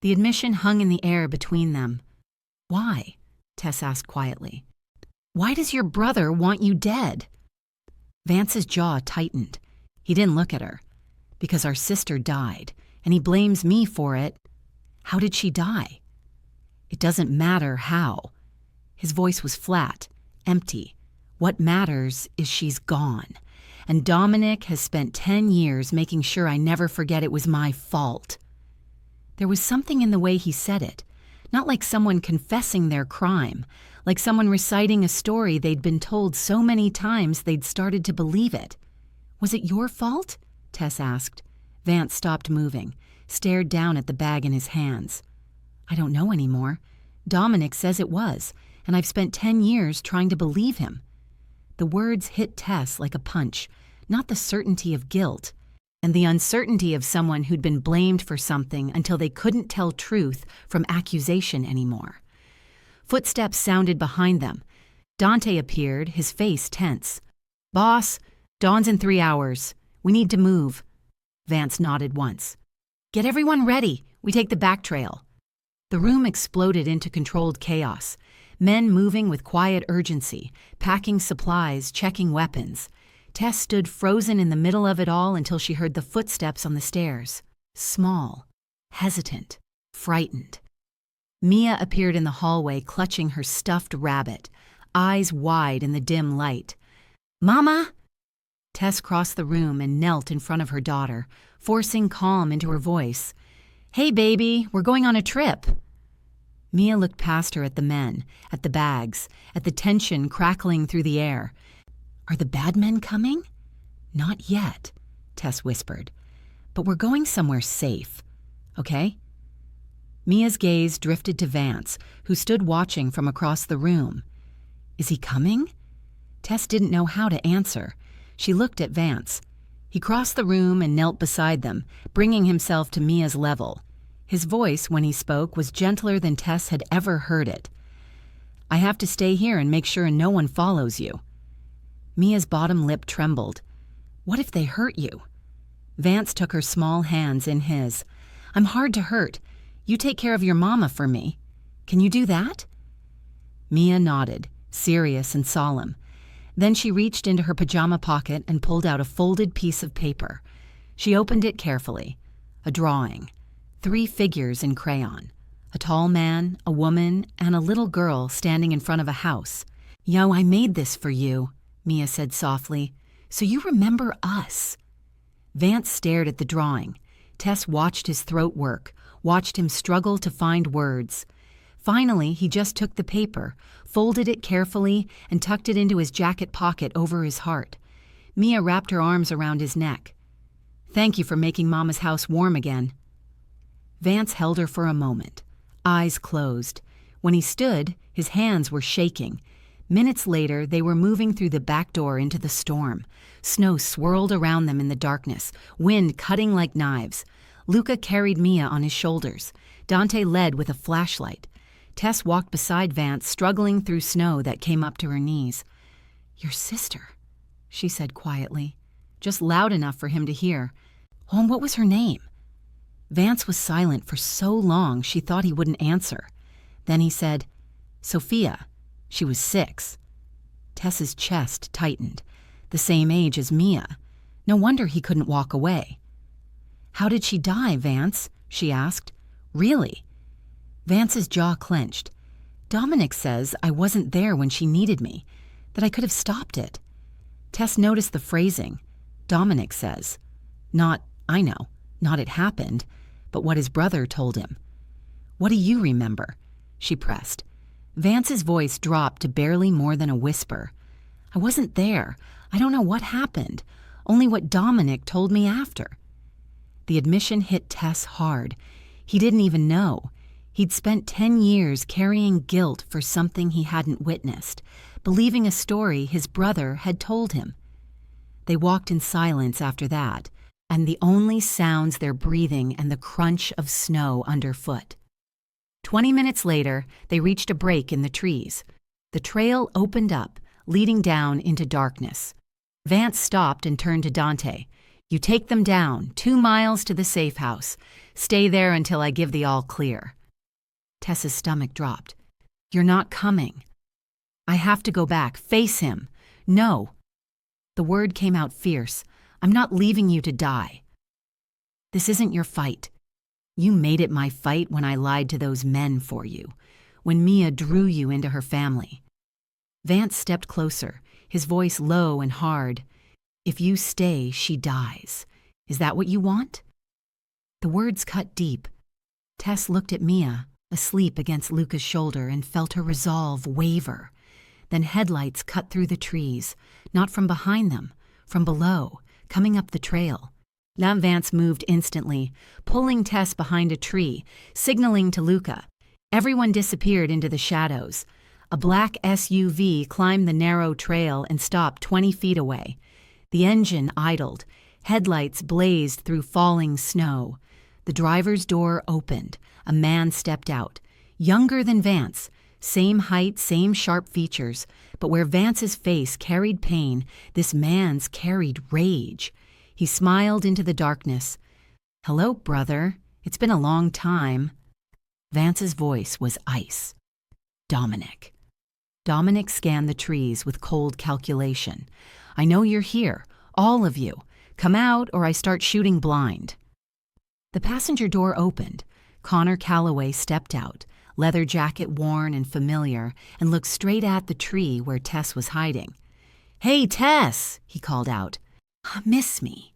The admission hung in the air between them. Why? Tess asked quietly. Why does your brother want you dead? Vance's jaw tightened. He didn't look at her. Because our sister died, and he blames me for it. How did she die? It doesn't matter how. His voice was flat, empty. What matters is she's gone. And Dominic has spent 10 years making sure I never forget it was my fault. There was something in the way he said it. Not like someone confessing their crime, like someone reciting a story they'd been told so many times they'd started to believe it. Was it your fault? Tess asked. Vance stopped moving, stared down at the bag in his hands. I don't know anymore. Dominic says it was, and I've spent 10 years trying to believe him. The words hit Tess like a punch, not the certainty of guilt, and the uncertainty of someone who'd been blamed for something until they couldn't tell truth from accusation anymore. Footsteps sounded behind them. Dante appeared, his face tense. Boss, dawn's in 3 hours. We need to move. Vance nodded once. Get everyone ready. We take the back trail. The room exploded into controlled chaos. Men moving with quiet urgency, packing supplies, checking weapons. Tess stood frozen in the middle of it all until she heard the footsteps on the stairs. Small, hesitant, frightened. Mia appeared in the hallway clutching her stuffed rabbit, eyes wide in the dim light. Mama! Tess crossed the room and knelt in front of her daughter, forcing calm into her voice. Hey, baby, we're going on a trip. Mia looked past her at the men, at the bags, at the tension crackling through the air. Are the bad men coming? Not yet, Tess whispered. But we're going somewhere safe, okay? Mia's gaze drifted to Vance, who stood watching from across the room. Is he coming? Tess didn't know how to answer. She looked at Vance. He crossed the room and knelt beside them, bringing himself to Mia's level. His voice, when he spoke, was gentler than Tess had ever heard it. I have to stay here and make sure no one follows you. Mia's bottom lip trembled. What if they hurt you? Vance took her small hands in his. I'm hard to hurt. You take care of your mama for me. Can you do that? Mia nodded, serious and solemn. Then she reached into her pajama pocket and pulled out a folded piece of paper. She opened it carefully. A drawing. 3 figures in crayon. A tall man, a woman, and a little girl standing in front of a house. Yo, I made this for you, Mia said softly, so you remember us. Vance stared at the drawing. Tess watched his throat work, watched him struggle to find words. Finally, he just took the paper, folded it carefully, and tucked it into his jacket pocket over his heart. Mia wrapped her arms around his neck. Thank you for making Mama's house warm again. Vance held her for a moment, eyes closed. When he stood, his hands were shaking. Minutes later, they were moving through the back door into the storm. Snow swirled around them in the darkness, wind cutting like knives. Luca carried Mia on his shoulders. Dante led with a flashlight. Tess walked beside Vance, struggling through snow that came up to her knees. Your sister, she said quietly, just loud enough for him to hear. Oh, and what was her name? Vance was silent for so long she thought he wouldn't answer. Then he said, Sophia. She was 6. Tess's chest tightened. The same age as Mia. No wonder he couldn't walk away. How did she die, Vance? She asked. Really? Vance's jaw clenched. Dominic says I wasn't there when she needed me, that I could have stopped it. Tess noticed the phrasing. Dominic says. Not, I know, not it happened, but what his brother told him. What do you remember? She pressed. Vance's voice dropped to barely more than a whisper. I wasn't there. I don't know what happened, only what Dominic told me after. The admission hit Tess hard. He didn't even know. He'd spent 10 years carrying guilt for something he hadn't witnessed, believing a story his brother had told him. They walked in silence after that, and the only sounds their breathing and the crunch of snow underfoot. 20 minutes later, they reached a break in the trees. The trail opened up, leading down into darkness. Vance stopped and turned to Dante. You take them down, 2 miles to the safe house. Stay there until I give the all clear. Tess's stomach dropped. You're not coming. I have to go back. Face him. No. The word came out fierce. I'm not leaving you to die. This isn't your fight. You made it my fight when I lied to those men for you, when Mia drew you into her family. Vance stepped closer, his voice low and hard. If you stay, she dies. Is that what you want? The words cut deep. Tess looked at Mia, asleep against Luca's shoulder, and felt her resolve waver. Then headlights cut through the trees, not from behind them, from below, coming up the trail. Now Vance moved instantly, pulling Tess behind a tree, signaling to Luca. Everyone disappeared into the shadows. A black SUV climbed the narrow trail and stopped 20 feet away. The engine idled. Headlights blazed through falling snow. The driver's door opened. A man stepped out. Younger than Vance. Same height, same sharp features. But where Vance's face carried pain, this man's carried rage. He smiled into the darkness. Hello, brother. It's been a long time. Vance's voice was ice. Dominic. Dominic scanned the trees with cold calculation. I know you're here, all of you. Come out or I start shooting blind. The passenger door opened. Connor Callaway stepped out, leather jacket worn and familiar, and looked straight at the tree where Tess was hiding. Hey, Tess, he called out. Miss me.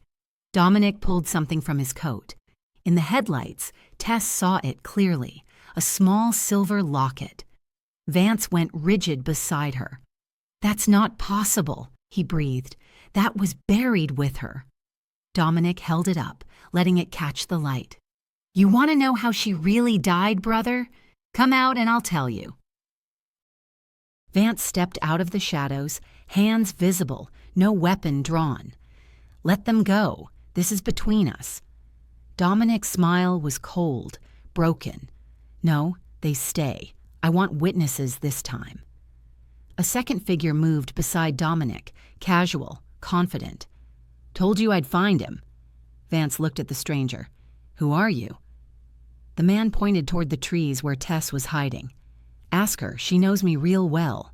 Dominic pulled something from his coat. In the headlights, Tess saw it clearly, a small silver locket. Vance went rigid beside her. That's not possible, he breathed. That was buried with her. Dominic held it up, letting it catch the light. You want to know how she really died, brother? Come out and I'll tell you. Vance stepped out of the shadows, hands visible, no weapon drawn. Let them go. This is between us. Dominic's smile was cold, broken. No, they stay. I want witnesses this time. A second figure moved beside Dominic, casual, confident. Told you I'd find him. Vance looked at the stranger. Who are you? The man pointed toward the trees where Tess was hiding. Ask her. She knows me real well.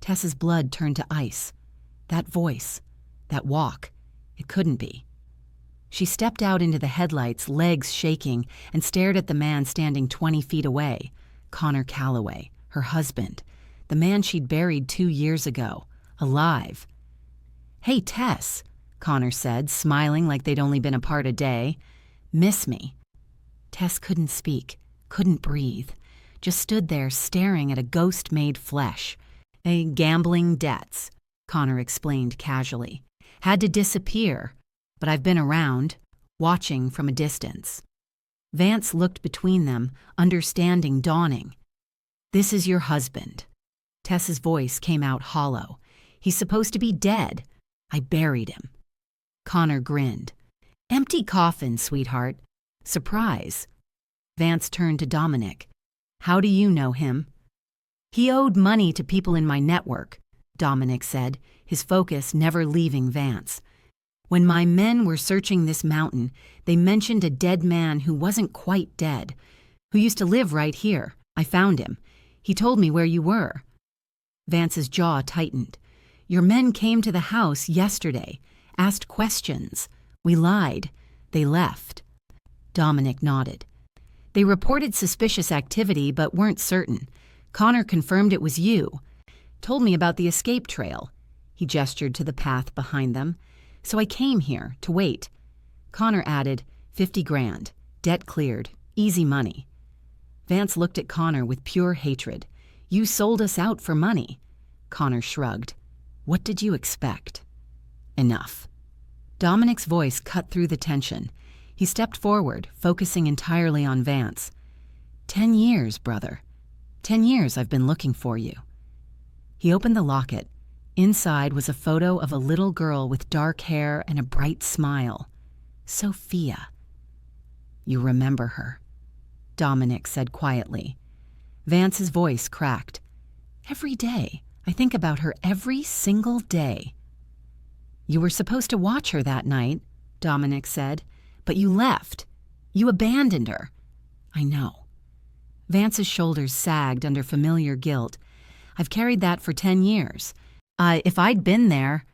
Tess's blood turned to ice. That voice, that walk. It couldn't be. She stepped out into the headlights, legs shaking, and stared at the man standing 20 feet away. Connor Callaway, her husband. The man she'd buried 2 years ago. Alive. Hey, Tess, Connor said, smiling like they'd only been apart a day. Miss me. Tess couldn't speak, couldn't breathe. Just stood there staring at a ghost made flesh. Gambling debts, Connor explained casually. Had to disappear, but I've been around, watching from a distance. Vance looked between them, understanding dawning. This is your husband. Tess's voice came out hollow. He's supposed to be dead. I buried him. Connor grinned. Empty coffin, sweetheart. Surprise. Vance turned to Dominic. How do you know him? He owed money to people in my network, Dominic said. his focus never leaving Vance. "When my men were searching this mountain, they mentioned a dead man who wasn't quite dead, who used to live right here. I found him. He told me where you were." Vance's jaw tightened. "Your men came to the house yesterday, asked questions. We lied. They left." Dominic nodded. "They reported suspicious activity but weren't certain. Connor confirmed it was you. Told me about the escape trail." He gestured to the path behind them. "So I came here to wait." Connor added, 50 grand. Debt cleared. Easy money." Vance looked at Connor with pure hatred. "You sold us out for money." Connor shrugged. "What did you expect?" "Enough." Dominic's voice cut through the tension. He stepped forward, focusing entirely on Vance. 10 years, brother. 10 years I've been looking for you." He opened the locket. Inside was a photo of a little girl with dark hair and a bright smile. Sophia. "You remember her," Dominic said quietly. Vance's voice cracked. "Every day. I think about her every single day." "You were supposed to watch her that night," Dominic said, "but you left. You abandoned her." "I know." Vance's shoulders sagged under familiar guilt. "I've carried that for 10 years. If I'd been there—"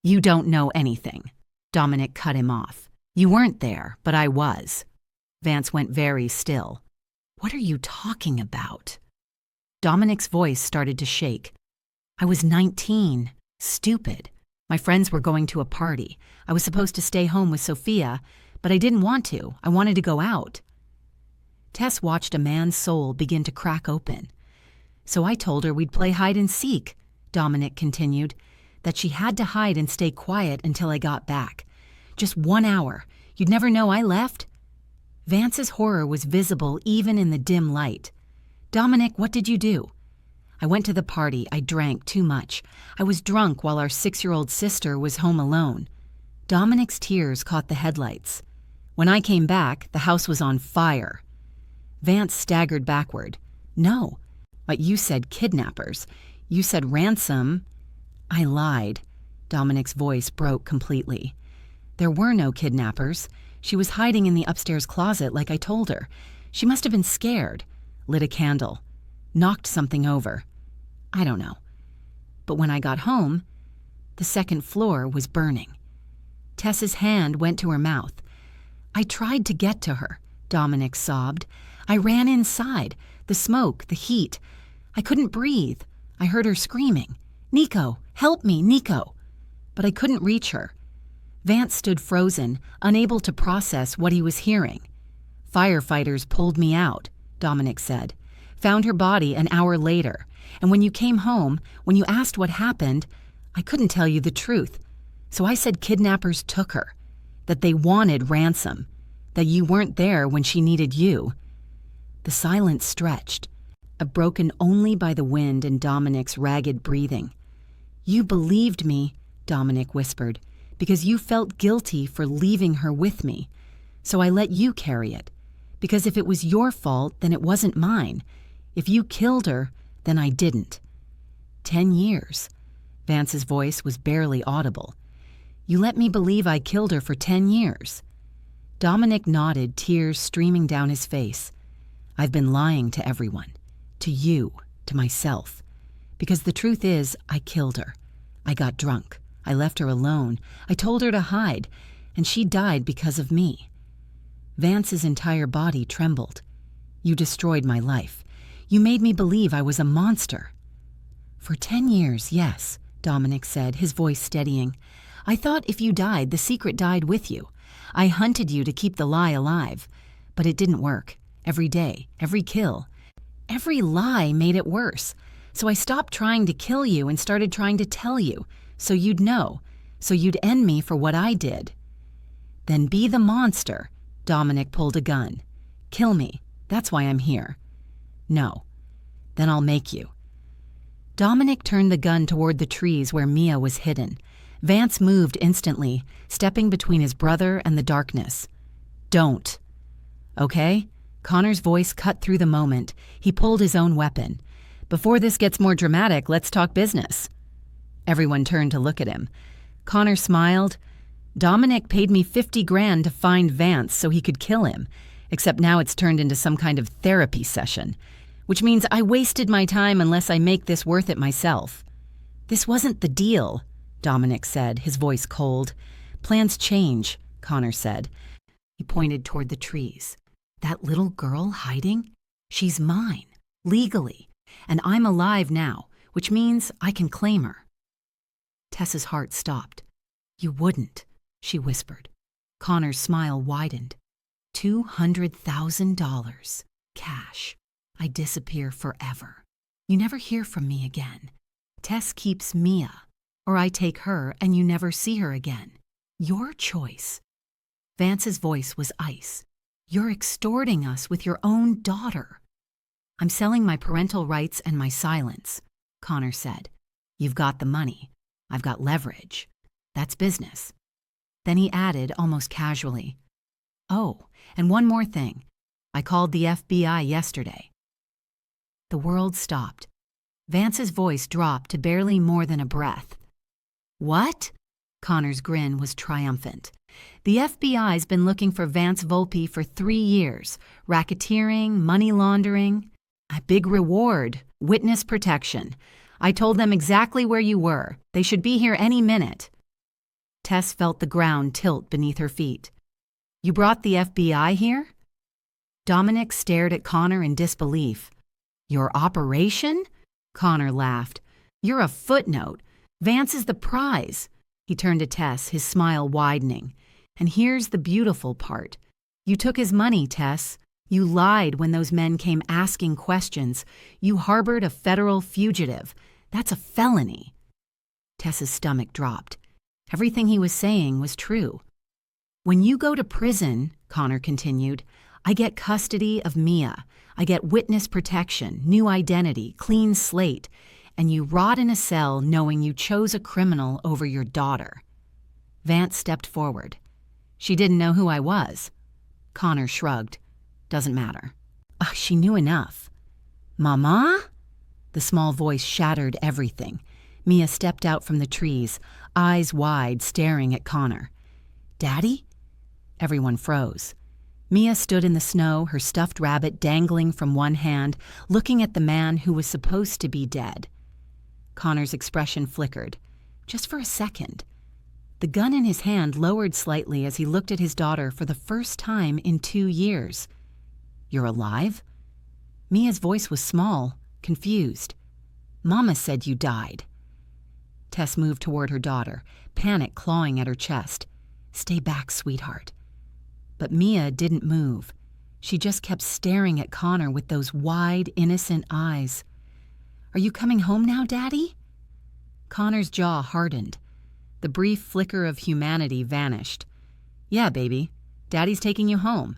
"You don't know anything," Dominic cut him off. "You weren't there, but I was." Vance went very still. "What are you talking about?" Dominic's voice started to shake. "I was 19. Stupid. My friends were going to a party. I was supposed to stay home with Sophia, but I didn't want to. I wanted to go out." Tess watched a man's soul begin to crack open. "So I told her we'd play hide and seek," Dominic continued, "that she had to hide and stay quiet until I got back. Just 1 hour. You'd never know I left." Vance's horror was visible even in the dim light. "Dominic, what did you do?" "I went to the party. I drank too much. I was drunk while our 6-year-old sister was home alone." Dominic's tears caught the headlights. "When I came back, the house was on fire." Vance staggered backward. "No, but you said kidnappers. You said ransom." "I lied." Dominic's voice broke completely. "There were no kidnappers. She was hiding in the upstairs closet like I told her. She must have been scared. Lit a candle. Knocked something over. I don't know. But when I got home, the second floor was burning." Tess's hand went to her mouth. "I tried to get to her," Dominic sobbed. "I ran inside. The smoke, the heat. I couldn't breathe. I heard her screaming, 'Nico, help me, Nico!' But I couldn't reach her." Vance stood frozen, unable to process what he was hearing. "Firefighters pulled me out," Dominic said. "Found her body an hour later. And when you came home, when you asked what happened, I couldn't tell you the truth. So I said kidnappers took her, that they wanted ransom, that you weren't there when she needed you." The silence stretched, broken only by the wind and Dominic's ragged breathing. "You believed me," Dominic whispered, "because you felt guilty for leaving her with me. So I let you carry it. Because if it was your fault, then it wasn't mine. If you killed her, then I didn't." 10 years. Vance's voice was barely audible. "You let me believe I killed her for 10 years. Dominic nodded, tears streaming down his face. "I've been lying to everyone. To you, to myself. Because the truth is, I killed her. I got drunk. I left her alone. I told her to hide, and she died because of me." Vance's entire body trembled. "You destroyed my life. You made me believe I was a monster." "For 10 years, yes," Dominic said, his voice steadying. "I thought if you died, the secret died with you. I hunted you to keep the lie alive. But it didn't work. Every day, every kill. Every lie made it worse. So I stopped trying to kill you and started trying to tell you, so you'd know, so you'd end me for what I did." "Then be the monster." Dominic pulled a gun. "Kill me. That's why I'm here." "No." "Then I'll make you." Dominic turned the gun toward the trees where Mia was hidden. Vance moved instantly, stepping between his brother and the darkness. "Don't." "Okay?" Connor's voice cut through the moment. He pulled his own weapon. "Before this gets more dramatic, let's talk business." Everyone turned to look at him. Connor smiled. Dominic paid me $50,000 to find Vance so he could kill him, except now it's turned into some kind of therapy session, which means I wasted my time unless I make this worth it myself. This wasn't the deal, Dominic said, his voice cold. Plans change, Connor said. He pointed toward the trees. That little girl hiding? She's mine, legally, and I'm alive now, which means I can claim her. Tess's heart stopped. You wouldn't, she whispered. Connor's smile widened. $200,000. Cash. I disappear forever. You never hear from me again. Tess keeps Mia, or I take her and you never see her again. Your choice. Vance's voice was ice. You're extorting us with your own daughter. I'm selling my parental rights and my silence, Connor said. You've got the money. I've got leverage. That's business. Then he added almost casually, oh, and one more thing. I called the FBI yesterday. The world stopped. Vance's voice dropped to barely more than a breath. What? Connor's grin was triumphant. The FBI's been looking for Vance Volpe for 3 years. Racketeering, money laundering. A big reward, witness protection. I told them exactly where you were. They should be here any minute. Tess felt the ground tilt beneath her feet. You brought the FBI here? Dominic stared at Connor in disbelief. Your operation? Connor laughed. You're a footnote. Vance is the prize. He turned to Tess, his smile widening. And here's the beautiful part. You took his money, Tess. You lied when those men came asking questions. You harbored a federal fugitive. That's a felony. Tess's stomach dropped. Everything he was saying was true. When you go to prison, Connor continued, I get custody of Mia. I get witness protection, new identity, clean slate, and you rot in a cell knowing you chose a criminal over your daughter. Vance stepped forward. She didn't know who I was. Connor shrugged. Doesn't matter. She knew enough. Mama? The small voice shattered everything. Mia stepped out from the trees, eyes wide, staring at Connor. Daddy? Everyone froze. Mia stood in the snow, her stuffed rabbit dangling from one hand, looking at the man who was supposed to be dead. Connor's expression flickered, just for a second. The gun in his hand lowered slightly as he looked at his daughter for the first time in 2 years. You're alive? Mia's voice was small, confused. Mama said you died. Tess moved toward her daughter, panic clawing at her chest. Stay back, sweetheart. But Mia didn't move. She just kept staring at Connor with those wide, innocent eyes. Are you coming home now, Daddy? Connor's jaw hardened. The brief flicker of humanity vanished. Yeah, baby. Daddy's taking you home.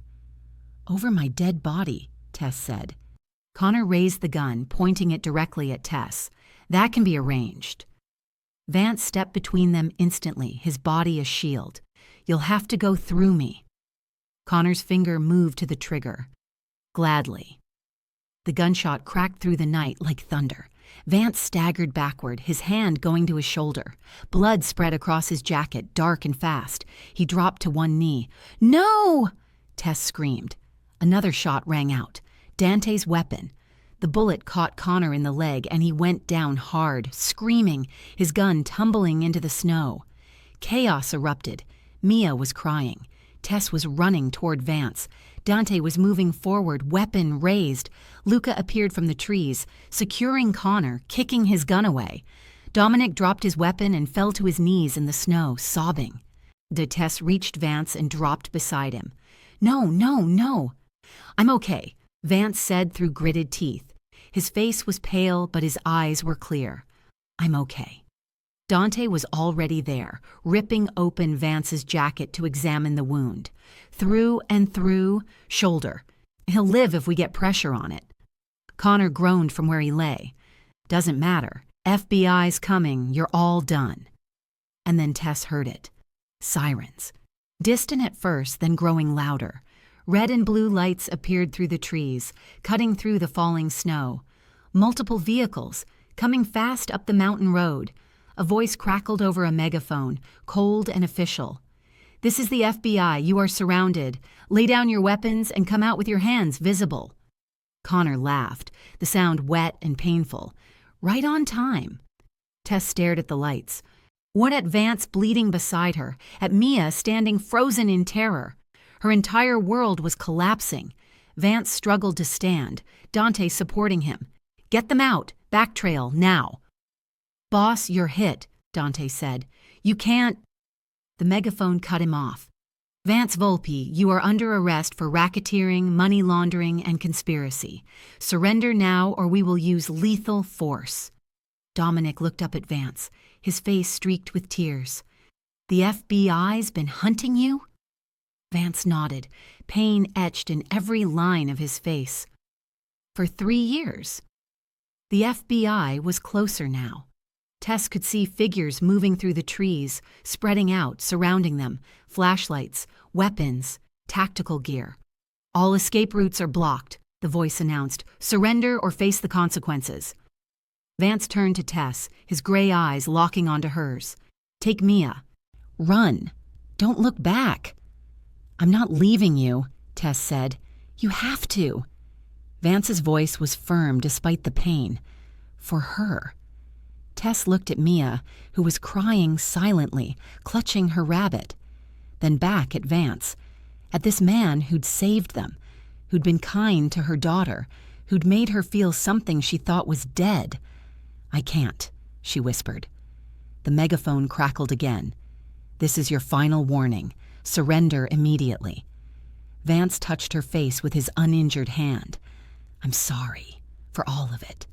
Over my dead body, Tess said. Connor raised the gun, pointing it directly at Tess. That can be arranged. Vance stepped between them instantly, his body a shield. You'll have to go through me. Connor's finger moved to the trigger. Gladly. The gunshot cracked through the night like thunder. Vance staggered backward, his hand going to his shoulder. Blood spread across his jacket, dark and fast. He dropped to one knee. No! Tess screamed. Another shot rang out. Dante's weapon. The bullet caught Connor in the leg, and he went down hard, screaming, his gun tumbling into the snow. Chaos erupted. Mia was crying. Tess was running toward Vance. Dante was moving forward, weapon raised. Luca appeared from the trees, securing Connor, kicking his gun away. Dominic dropped his weapon and fell to his knees in the snow, sobbing. Tess reached Vance and dropped beside him. No, no, no. I'm okay, Vance said through gritted teeth. His face was pale, but his eyes were clear. I'm okay. Dante was already there, ripping open Vance's jacket to examine the wound. Through and through, shoulder. He'll live if we get pressure on it. Connor groaned from where he lay. Doesn't matter. FBI's coming. You're all done. And then Tess heard it. Sirens. Distant at first, then growing louder. Red and blue lights appeared through the trees, cutting through the falling snow. Multiple vehicles, coming fast up the mountain road. A voice crackled over a megaphone, cold and official. "This is the FBI. You are surrounded. Lay down your weapons and come out with your hands visible." Connor laughed, the sound wet and painful. Right on time. Tess stared at the lights. What at Vance bleeding beside her, at Mia standing frozen in terror. Her entire world was collapsing. Vance struggled to stand, Dante supporting him. "Get them out. Back trail, now." "Boss, you're hit," Dante said. "You can't—" The megaphone cut him off. "Vance Volpe, you are under arrest for racketeering, money laundering, and conspiracy. Surrender now or we will use lethal force." Dominic looked up at Vance, his face streaked with tears. "The FBI's been hunting you?" Vance nodded, pain etched in every line of his face. "For 3 years." The FBI was closer now. Tess could see figures moving through the trees, spreading out, surrounding them, flashlights, weapons, tactical gear. "All escape routes are blocked," the voice announced. "Surrender or face the consequences." Vance turned to Tess, his gray eyes locking onto hers. "Take Mia. Run. Don't look back." "I'm not leaving you," Tess said. "You have to." Vance's voice was firm despite the pain. For her. Tess looked at Mia, who was crying silently, clutching her rabbit. Then back at Vance, at this man who'd saved them, who'd been kind to her daughter, who'd made her feel something she thought was dead. "I can't," she whispered. The megaphone crackled again. "This is your final warning. Surrender immediately." Vance touched her face with his uninjured hand. "I'm sorry for all of it."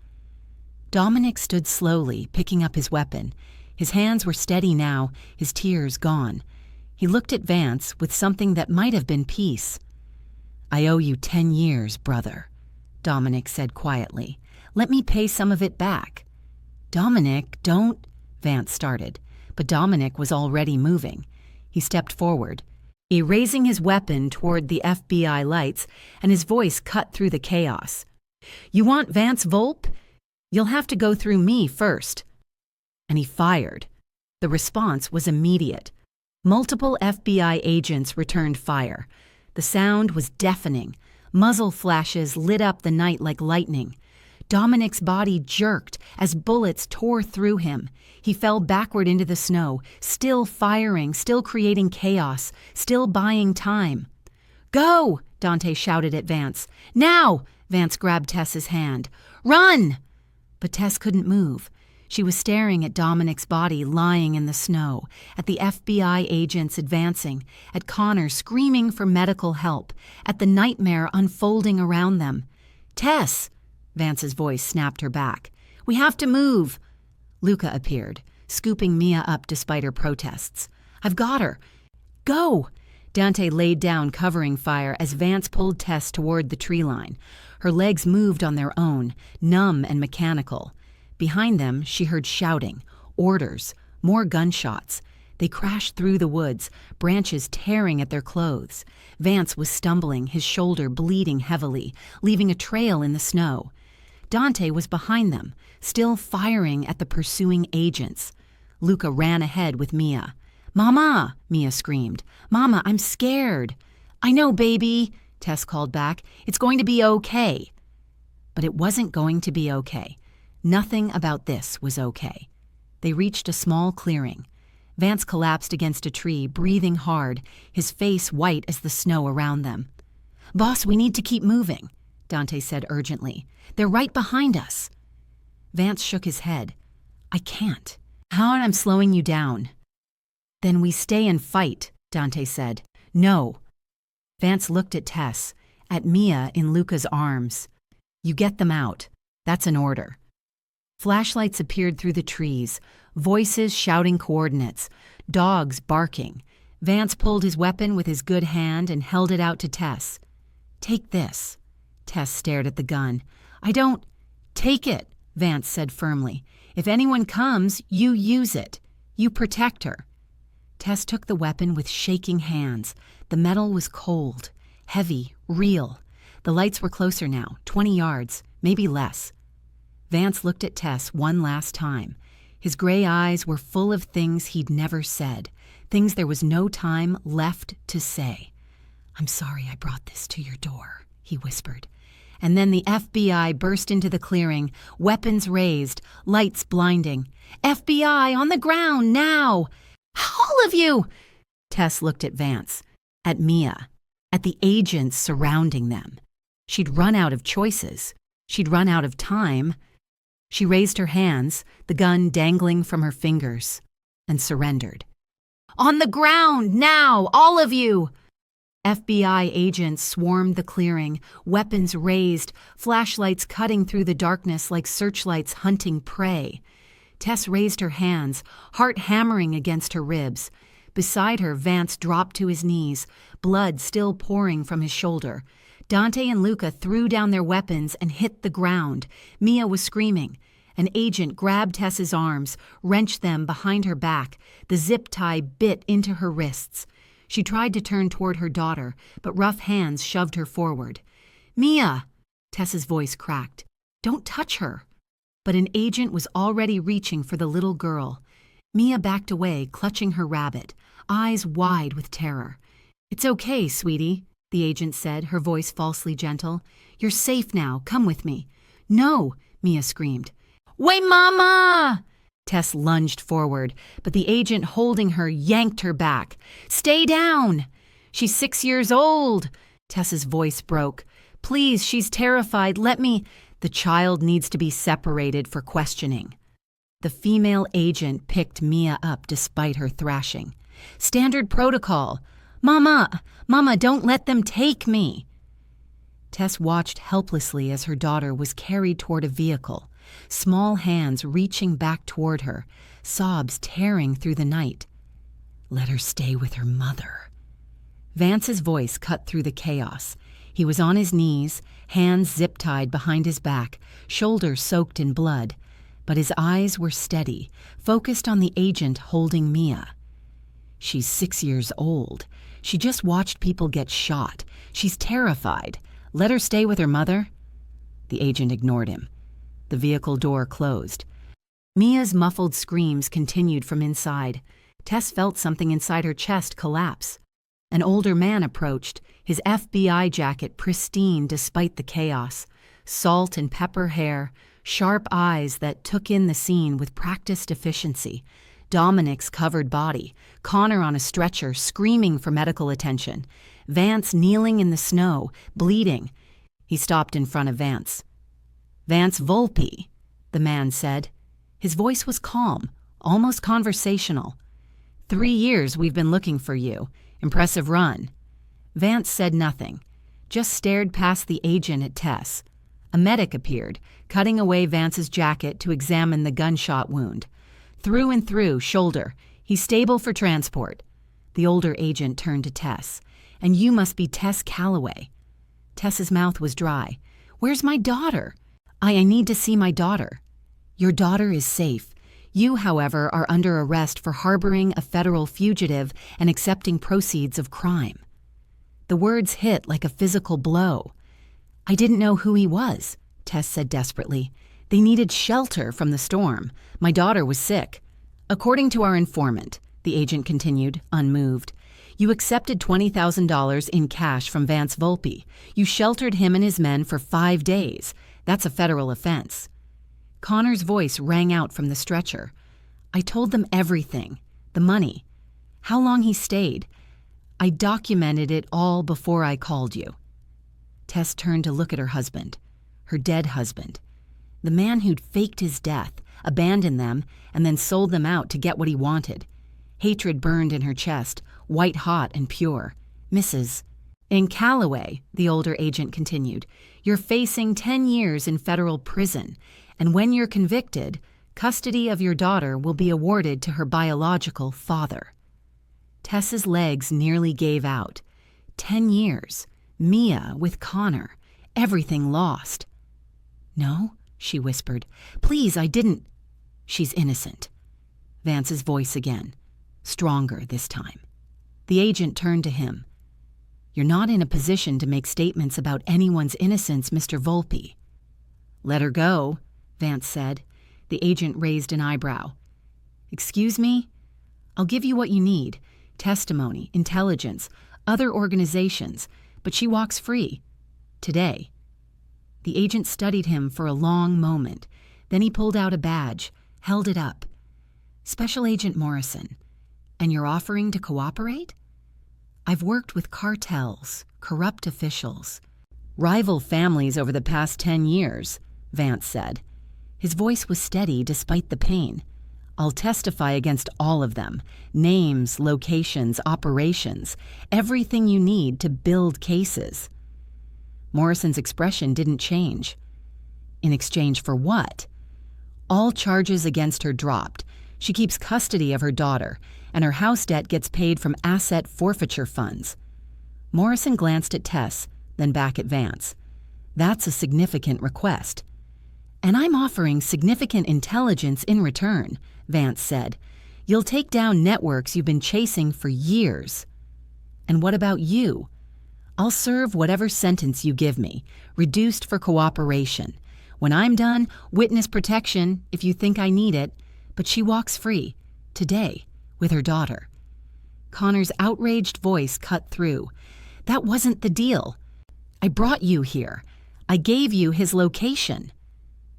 Dominic stood slowly, picking up his weapon. His hands were steady now, his tears gone. He looked at Vance with something that might have been peace. "I owe you 10 years, brother," Dominic said quietly. "Let me pay some of it back." "Dominic, don't—" Vance started, but Dominic was already moving. He stepped forward, raising his weapon toward the FBI lights, and his voice cut through the chaos. "You want Vance Volpe? You'll have to go through me first." And he fired. The response was immediate. Multiple FBI agents returned fire. The sound was deafening. Muzzle flashes lit up the night like lightning. Dominic's body jerked as bullets tore through him. He fell backward into the snow, still firing, still creating chaos, still buying time. "Go!" Dante shouted at Vance. "Now!" Vance grabbed Tess's hand. "Run!" But Tess couldn't move. She was staring at Dominic's body lying in the snow, at the FBI agents advancing, at Connor screaming for medical help, at the nightmare unfolding around them. "Tess!" Vance's voice snapped her back. "We have to move." Luca appeared, scooping Mia up despite her protests. "I've got her." "Go!" Dante laid down covering fire as Vance pulled Tess toward the tree line. Her legs moved on their own, numb and mechanical. Behind them, she heard shouting, orders, more gunshots. They crashed through the woods, branches tearing at their clothes. Vance was stumbling, his shoulder bleeding heavily, leaving a trail in the snow. Dante was behind them, still firing at the pursuing agents. Luca ran ahead with Mia. "Mama!" Mia screamed. "Mama, I'm scared." "I know, baby," Tess called back. "It's going to be okay." But it wasn't going to be okay. Nothing about this was okay. They reached a small clearing. Vance collapsed against a tree, breathing hard, his face white as the snow around them. "Boss, we need to keep moving," Dante said urgently. "They're right behind us." Vance shook his head. "I can't. How am I slowing you down?" "Then we stay and fight," Dante said. "No." Vance looked at Tess, at Mia in Luca's arms. "You get them out. That's an order." Flashlights appeared through the trees, voices shouting coordinates, dogs barking. Vance pulled his weapon with his good hand and held it out to Tess. "Take this." Tess stared at the gun. "I don't—" "Take it," Vance said firmly. "If anyone comes, you use it. You protect her." Tess took the weapon with shaking hands. The metal was cold, heavy, real. The lights were closer now, 20 yards, maybe less. Vance looked at Tess one last time. His gray eyes were full of things he'd never said, things there was no time left to say. "I'm sorry I brought this to your door," he whispered. And then the FBI burst into the clearing, weapons raised, lights blinding. "FBI, on the ground, now! All of you!" Tess looked at Vance, at Mia, at the agents surrounding them. She'd run out of choices. She'd run out of time. She raised her hands, the gun dangling from her fingers, and surrendered. "On the ground, now, all of you!" FBI agents swarmed the clearing, weapons raised, flashlights cutting through the darkness like searchlights hunting prey. Tess raised her hands, heart hammering against her ribs. Beside her, Vance dropped to his knees, blood still pouring from his shoulder. Dante and Luca threw down their weapons and hit the ground. Mia was screaming. An agent grabbed Tess's arms, wrenched them behind her back. The zip tie bit into her wrists. She tried to turn toward her daughter, but rough hands shoved her forward. "Mia!" Tess's voice cracked. "Don't touch her!" But an agent was already reaching for the little girl. Mia backed away, clutching her rabbit, eyes wide with terror. "It's okay, sweetie," the agent said, her voice falsely gentle. "You're safe now. Come with me." "No!" Mia screamed. "Wait, Mama!" Tess lunged forward, but the agent holding her yanked her back. "Stay down!" "She's 6 years old!" Tess's voice broke. "Please, she's terrified. Let me—" "The child needs to be separated for questioning." The female agent picked Mia up despite her thrashing. "Standard protocol. Mama! Mama, don't let them take me!" Tess watched helplessly as her daughter was carried toward a vehicle, small hands reaching back toward her, sobs tearing through the night. "Let her stay with her mother." Vance's voice cut through the chaos. He was on his knees, hands zip-tied behind his back, shoulders soaked in blood, but his eyes were steady, focused on the agent holding Mia. "She's 6 years old. She just watched people get shot. She's terrified. Let her stay with her mother." The agent ignored him. The vehicle door closed. Mia's muffled screams continued from inside. Tess felt something inside her chest collapse. An older man approached, his FBI jacket pristine despite the chaos, salt and pepper hair, sharp eyes that took in the scene with practiced efficiency, Dominic's covered body, Connor on a stretcher screaming for medical attention, Vance kneeling in the snow, bleeding. He stopped in front of Vance. "Vance Volpe," the man said. His voice was calm, almost conversational. "3 years we've been looking for you. Impressive run." Vance said nothing, just stared past the agent at Tess. A medic appeared, cutting away Vance's jacket to examine the gunshot wound. "Through and through, shoulder. He's stable for transport." The older agent turned to Tess. "And you must be Tess Callaway." Tess's mouth was dry. "Where's my daughter?" I need to see my daughter." "Your daughter is safe. You, however, are under arrest for harboring a federal fugitive and accepting proceeds of crime." The words hit like a physical blow. "I didn't know who he was," Tess said desperately. "They needed shelter from the storm. My daughter was sick." "According to our informant," the agent continued, unmoved, "you accepted $20,000 in cash from Vance Volpe. You sheltered him and his men for 5 days. That's a federal offense." Connor's voice rang out from the stretcher. "I told them everything. The money. How long he stayed. I documented it all before I called you." Tess turned to look at her husband, her dead husband, the man who'd faked his death, abandoned them, and then sold them out to get what he wanted. Hatred burned in her chest, white hot and pure. "Mrs. In Callaway," the older agent continued, "you're facing 10 years in federal prison, and when you're convicted, custody of your daughter will be awarded to her biological father." Tess's legs nearly gave out. 10 years. Mia with Connor. Everything lost. "No," she whispered. "Please, I didn't—" "She's innocent." Vance's voice again, stronger this time. The agent turned to him. "You're not in a position to make statements about anyone's innocence, Mr. Volpe." "Let her go," Vance said. The agent raised an eyebrow. Excuse me? I'll give you what you need: testimony, intelligence, other organizations, but she walks free. Today. The agent studied him for a long moment. Then he pulled out a badge, held it up. Special Agent Morrison. And you're offering to cooperate? I've worked with cartels, corrupt officials, rival families over the past 10 years, Vance said. His voice was steady despite the pain. I'll testify against all of them. Names, locations, operations, everything you need to build cases. Morrison's expression didn't change. In exchange for what? All charges against her dropped. She keeps custody of her daughter, and her house debt gets paid from asset forfeiture funds. Morrison glanced at Tess, then back at Vance. That's a significant request. And I'm offering significant intelligence in return, Vance said. You'll take down networks you've been chasing for years. And what about you? I'll serve whatever sentence you give me, reduced for cooperation. When I'm done, witness protection if you think I need it. But she walks free, today, with her daughter. Connor's outraged voice cut through. That wasn't the deal. I brought you here. I gave you his location.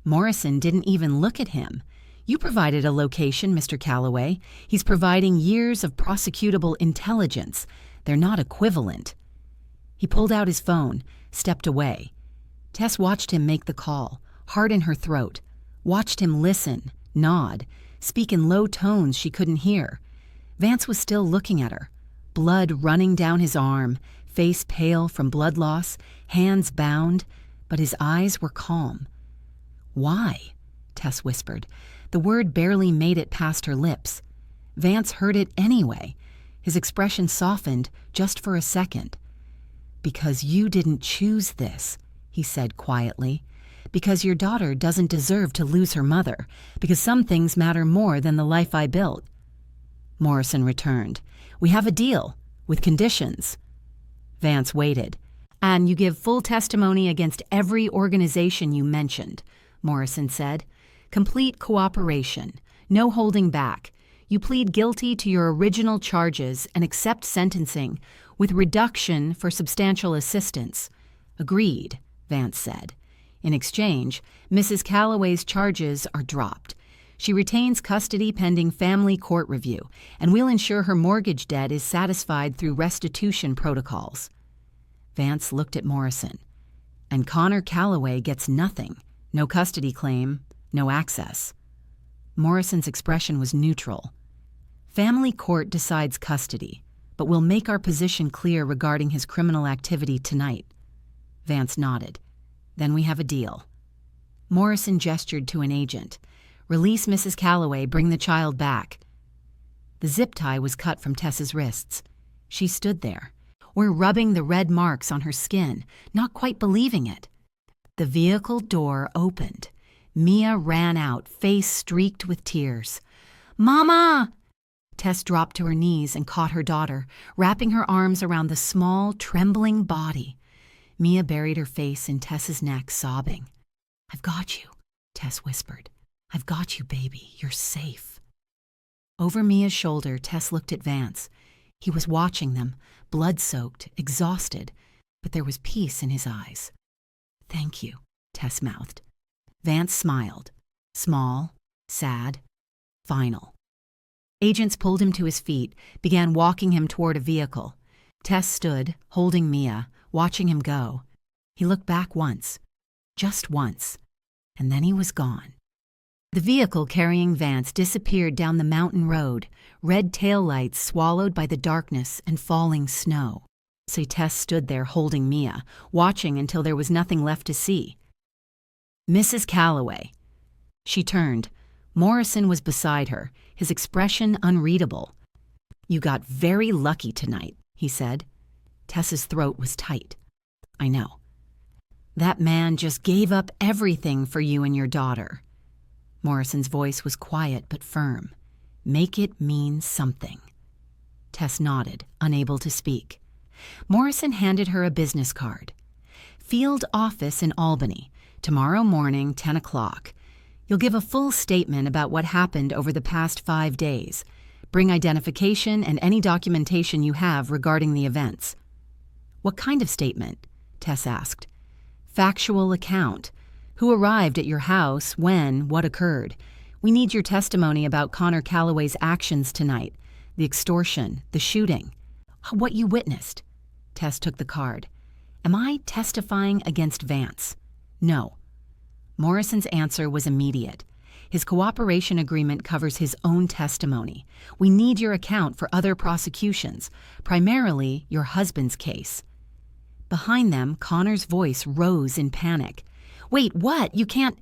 Morrison didn't even look at him. You provided a location, Mr. Callaway. He's providing years of prosecutable intelligence. They're not equivalent. He pulled out his phone, stepped away. Tess watched him make the call, heart in her throat. Watched him listen, nod, speak in low tones she couldn't hear. Vance was still looking at her, blood running down his arm, face pale from blood loss, hands bound, but his eyes were calm. Why? Tess whispered. The word barely made it past her lips. Vance heard it anyway. His expression softened just for a second. Because you didn't choose this, he said quietly. Because your daughter doesn't deserve to lose her mother. Because some things matter more than the life I built. Morrison returned. We have a deal, with conditions. Vance waited. And you give full testimony against every organization you mentioned, Morrison said. Complete cooperation, no holding back. You plead guilty to your original charges and accept sentencing, with reduction for substantial assistance. Agreed, Vance said. In exchange, Mrs. Callaway's charges are dropped. She retains custody pending family court review, and we'll ensure her mortgage debt is satisfied through restitution protocols. Vance looked at Morrison. And Connor Callaway gets nothing. No custody claim, no access. Morrison's expression was neutral. Family court decides custody, but we'll make our position clear regarding his criminal activity tonight. Vance nodded. Then we have a deal. Morrison gestured to an agent. Release Mrs. Callaway, bring the child back. The zip tie was cut from Tess's wrists. She stood there, or rubbing the red marks on her skin, not quite believing it. The vehicle door opened. Mia ran out, face streaked with tears. Mama! Tess dropped to her knees and caught her daughter, wrapping her arms around the small, trembling body. Mia buried her face in Tess's neck, sobbing. I've got you, Tess whispered. I've got you, baby. You're safe. Over Mia's shoulder, Tess looked at Vance. He was watching them, blood-soaked, exhausted, but there was peace in his eyes. Thank you, Tess mouthed. Vance smiled. Small, sad, final. Agents pulled him to his feet, began walking him toward a vehicle. Tess stood, holding Mia, watching him go. He looked back once, just once, and then he was gone. The vehicle carrying Vance disappeared down the mountain road, red taillights swallowed by the darkness and falling snow. So Tess stood there holding Mia, watching until there was nothing left to see. Mrs. Callaway. She turned. Morrison was beside her, his expression unreadable. You got very lucky tonight, he said. Tess's throat was tight. I know. That man just gave up everything for you and your daughter. Morrison's voice was quiet but firm. Make it mean something. Tess nodded, unable to speak. Morrison handed her a business card. Field office in Albany. Tomorrow morning, 10 o'clock. You'll give a full statement about what happened over the past 5 days. Bring identification and any documentation you have regarding the events." "What kind of statement?" Tess asked. "Factual account. Who arrived at your house, when, what occurred. We need your testimony about Connor Callaway's actions tonight, the extortion, the shooting. What you witnessed." Tess took the card. "Am I testifying against Vance?" "No." Morrison's answer was immediate. "His cooperation agreement covers his own testimony. We need your account for other prosecutions, primarily your husband's case." Behind them, Connor's voice rose in panic. "Wait, what? You can't—"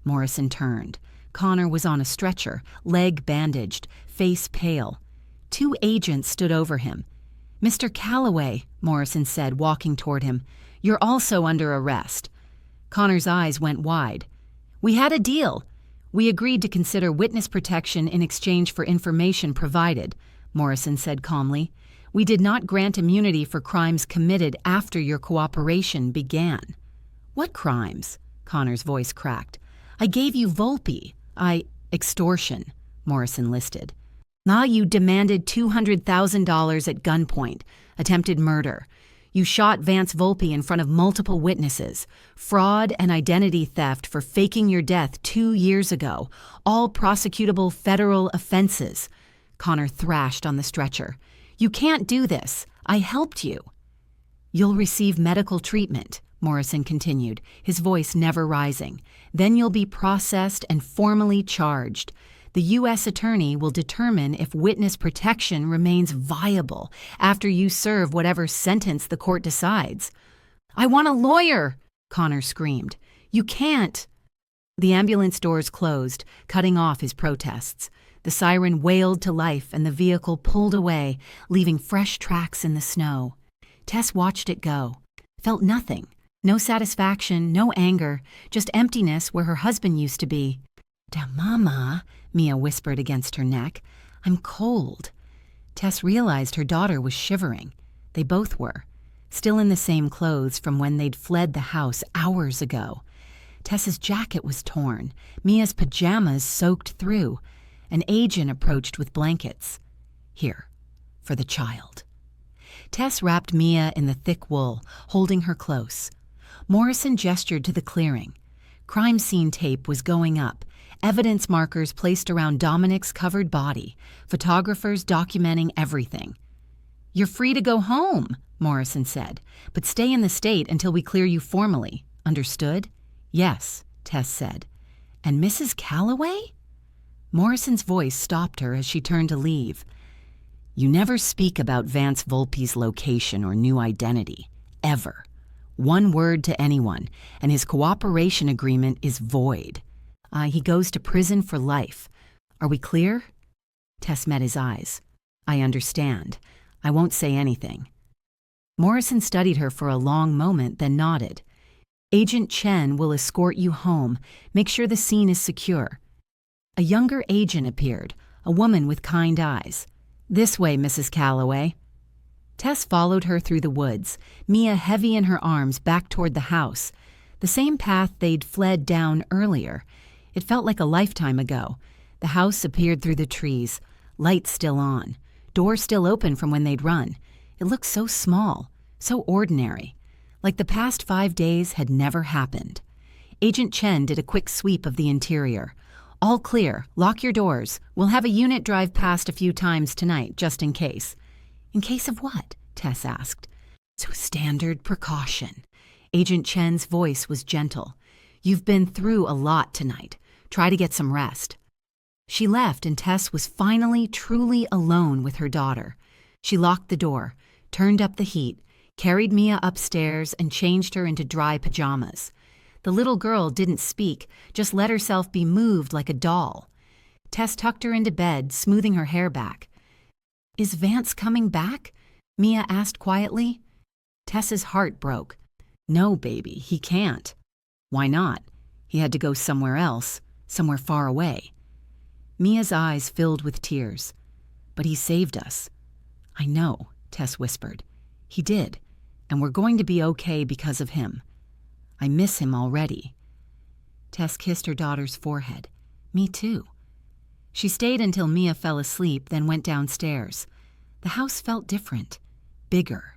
Morrison turned. Connor was on a stretcher, leg bandaged, face pale. 2 agents stood over him. "Mr. Callaway," Morrison said, walking toward him, "you're also under arrest." Connor's eyes went wide. "We had a deal. We agreed to consider witness protection in exchange for information provided," Morrison said calmly. "We did not grant immunity for crimes committed after your cooperation began." "What crimes?" Connor's voice cracked. "I gave you Volpe. Extortion," Morrison listed. "You demanded $200,000 at gunpoint, attempted murder. You shot Vance Volpe in front of multiple witnesses, fraud and identity theft for faking your death 2 years ago, all prosecutable federal offenses." Connor thrashed on the stretcher. "You can't do this. I helped you." "You'll receive medical treatment," Morrison continued, his voice never rising. "Then you'll be processed and formally charged. The U.S. Attorney will determine if witness protection remains viable after you serve whatever sentence the court decides." "I want a lawyer!" Connor screamed. "You can't!" The ambulance doors closed, cutting off his protests. The siren wailed to life and the vehicle pulled away, leaving fresh tracks in the snow. Tess watched it go. Felt nothing. No satisfaction, no anger, just emptiness where her husband used to be. "Da mama," Mia whispered against her neck. "I'm cold." Tess realized her daughter was shivering. They both were, still in the same clothes from when they'd fled the house hours ago. Tess's jacket was torn, Mia's pajamas soaked through. An agent approached with blankets. "Here, for the child." Tess wrapped Mia in the thick wool, holding her close. Morrison gestured to the clearing. Crime scene tape was going up, evidence markers placed around Dominic's covered body, photographers documenting everything. "You're free to go home," Morrison said, "but stay in the state until we clear you formally. Understood?" "Yes," Tess said. "And Mrs. Callaway?" Morrison's voice stopped her as she turned to leave. "You never speak about Vance Volpe's location or new identity. Ever. One word to anyone, and his cooperation agreement is void. He goes to prison for life. Are we clear?" Tess met his eyes. "I understand. I won't say anything." Morrison studied her for a long moment, then nodded. "Agent Chen will escort you home. Make sure the scene is secure." A younger agent appeared, a woman with kind eyes. "This way, Mrs. Callaway." Tess followed her through the woods, Mia heavy in her arms back toward the house, the same path they'd fled down earlier. It felt like a lifetime ago. The house appeared through the trees, lights still on, door still open from when they'd run. It looked so small, so ordinary, like the past 5 days had never happened. Agent Chen did a quick sweep of the interior. "All clear. Lock your doors. We'll have a unit drive past a few times tonight, just in case." "In case of what?" Tess asked. "So standard precaution." Agent Chen's voice was gentle. "You've been through a lot tonight. Try to get some rest." She left and Tess was finally truly alone with her daughter. She locked the door, turned up the heat, carried Mia upstairs and changed her into dry pajamas. The little girl didn't speak, just let herself be moved like a doll. Tess tucked her into bed, smoothing her hair back. "Is Vance coming back?" Mia asked quietly. Tess's heart broke. "No, baby, he can't." "Why not?" "He had to go somewhere else, somewhere far away." Mia's eyes filled with tears. "But he saved us." "I know," Tess whispered. "He did, and we're going to be okay because of him. I miss him already." Tess kissed her daughter's forehead. Me too. She stayed until Mia fell asleep, then went downstairs. The house felt different, bigger,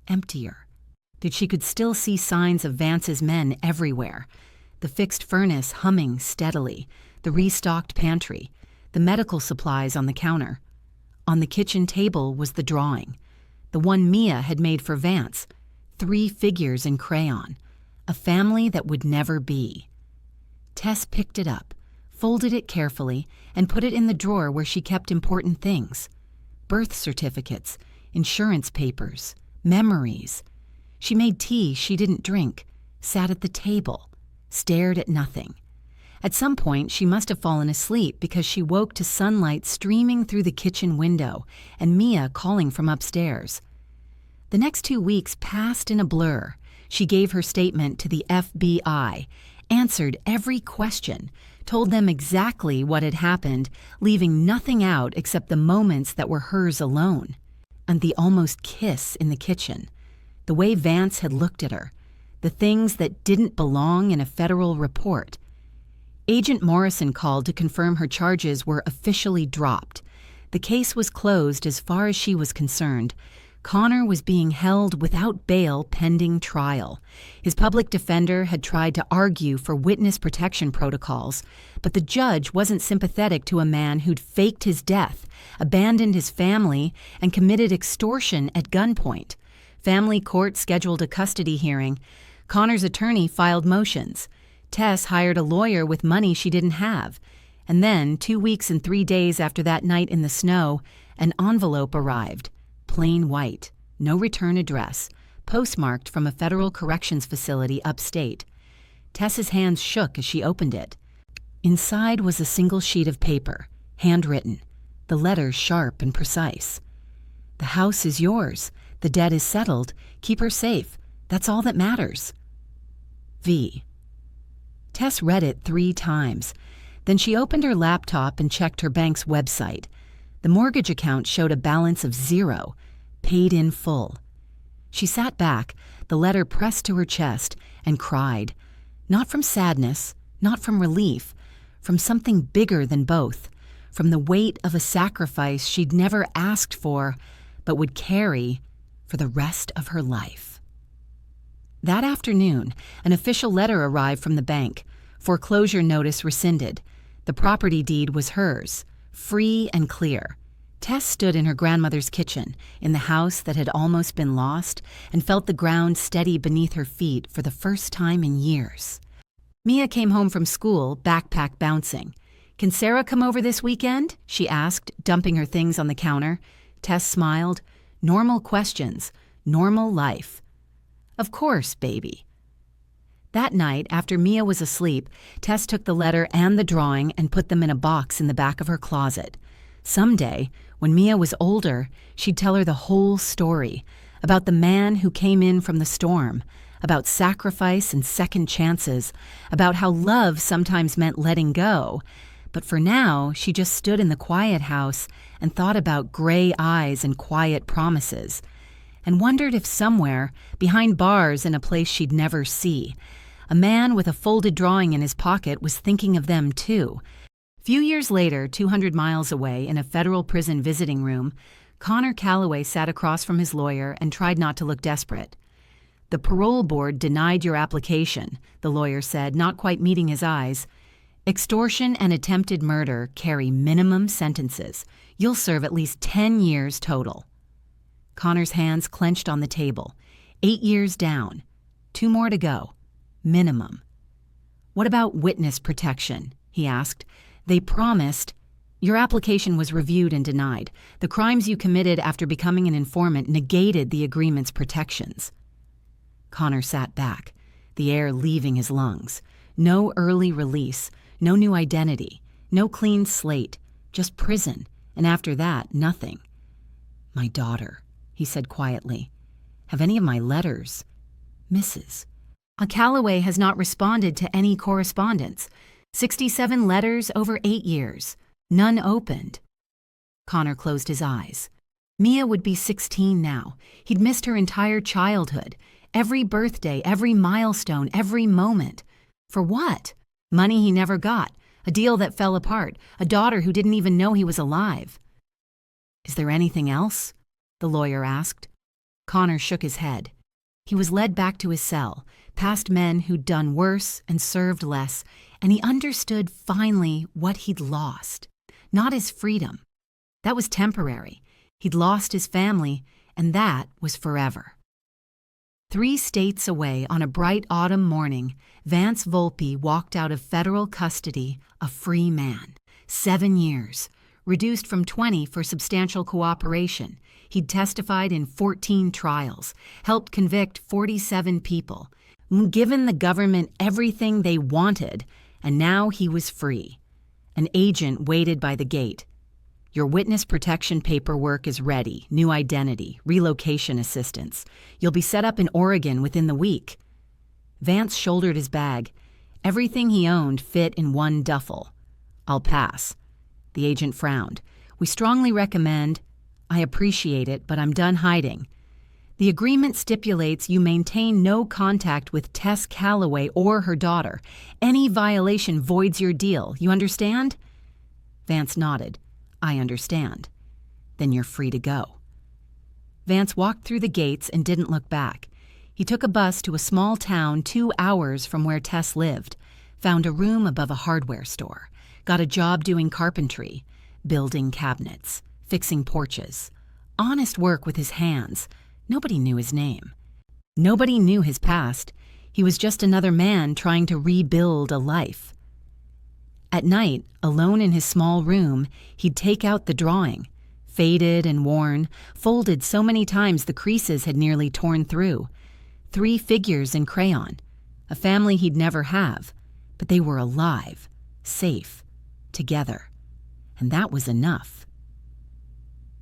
emptier. But she could still see signs of Vance's men everywhere. The fixed furnace humming steadily, the restocked pantry, the medical supplies on the counter. On the kitchen table was the drawing, the one Mia had made for Vance, 3 figures in crayon, a family that would never be. Tess picked it up, folded it carefully, and put it in the drawer where she kept important things. Birth certificates, insurance papers, memories. She made tea she didn't drink, sat at the table, stared at nothing. At some point, she must have fallen asleep because she woke to sunlight streaming through the kitchen window and Mia calling from upstairs. The next 2 weeks passed in a blur. She gave her statement to the FBI, answered every question, told them exactly what had happened, leaving nothing out except the moments that were hers alone. And the almost kiss in the kitchen, the way Vance had looked at her, the things that didn't belong in a federal report. Agent Morrison called to confirm her charges were officially dropped. The case was closed as far as she was concerned. Connor was being held without bail pending trial. His public defender had tried to argue for witness protection protocols, but the judge wasn't sympathetic to a man who'd faked his death, abandoned his family, and committed extortion at gunpoint. Family court scheduled a custody hearing. Connor's attorney filed motions. Tess hired a lawyer with money she didn't have. And then, 2 weeks and 3 days after that night in the snow, an envelope arrived. Plain white, no return address, postmarked from a federal corrections facility upstate. Tess's hands shook as she opened it. Inside was a single sheet of paper, handwritten, the letters sharp and precise. "The house is yours. The debt is settled. Keep her safe. That's all that matters. V." Tess read it 3 times. Then she opened her laptop and checked her bank's website. The mortgage account showed a balance of 0, paid in full. She sat back, the letter pressed to her chest, and cried. Not from sadness, not from relief, from something bigger than both, from the weight of a sacrifice she'd never asked for, but would carry for the rest of her life. That afternoon, an official letter arrived from the bank. Foreclosure notice rescinded. The property deed was hers, free and clear. Tess stood in her grandmother's kitchen, in the house that had almost been lost, and felt the ground steady beneath her feet for the first time in years. Mia came home from school, backpack bouncing. "Can Sarah come over this weekend?" she asked, dumping her things on the counter. Tess smiled. Normal questions, normal life. "Of course, baby." That night, after Mia was asleep, Tess took the letter and the drawing and put them in a box in the back of her closet. Someday, when Mia was older, she'd tell her the whole story, about the man who came in from the storm, about sacrifice and second chances, about how love sometimes meant letting go. But for now, she just stood in the quiet house and thought about gray eyes and quiet promises, and wondered if somewhere, behind bars in a place she'd never see, a man with a folded drawing in his pocket was thinking of them too. Few years later, 200 miles away in a federal prison visiting room, Connor Callaway sat across from his lawyer and tried not to look desperate. "The parole board denied your application," the lawyer said, not quite meeting his eyes. "Extortion and attempted murder carry minimum sentences. You'll serve at least 10 years total." Connor's hands clenched on the table. 8 years down. 2 more to go. Minimum. "What about witness protection?" he asked. "They promised—" "Your application was reviewed and denied. The crimes you committed after becoming an informant negated the agreement's protections." Connor sat back, the air leaving his lungs. No early release, no new identity, no clean slate, just prison, and after that, nothing. "My daughter," he said quietly. "Have any of my letters—" "Mrs. Callaway has not responded to any correspondence. 67 letters over 8 years. None opened." Connor closed his eyes. Mia would be 16 now. He'd missed her entire childhood. Every birthday, every milestone, every moment. For what? Money he never got. a deal that fell apart, a daughter who didn't even know he was alive. "Is there anything else?" the lawyer asked. Connor shook his head. He was led back to his cell, past men who'd done worse and served less, and he understood finally what he'd lost. Not his freedom. That was temporary. He'd lost his family, and that was forever. 3 states away on a bright autumn morning, Vance Volpe walked out of federal custody a free man. 7 years, reduced from 20 for substantial cooperation. He'd testified in 14 trials, helped convict 47 people, given the government everything they wanted, and now he was free. An agent waited by the gate. "Your witness protection paperwork is ready, new identity, relocation assistance. You'll be set up in Oregon within the week." Vance shouldered his bag. Everything he owned fit in one duffel. "I'll pass." The agent frowned. "We strongly recommend—" "I appreciate it, but I'm done hiding. The agreement stipulates you maintain no contact with Tess Callaway or her daughter. Any violation voids your deal. You understand?" Vance nodded. "I understand." "Then you're free to go." Vance walked through the gates and didn't look back. He took a bus to a small town 2 hours from where Tess lived, found a room above a hardware store, got a job doing carpentry, building cabinets, fixing porches. Honest work with his hands. Nobody knew his name. Nobody knew his past. He was just another man trying to rebuild a life. At night, alone in his small room, he'd take out the drawing, faded and worn, folded so many times the creases had nearly torn through. 3 figures in crayon, a family he'd never have, but they were alive, safe, together. And that was enough.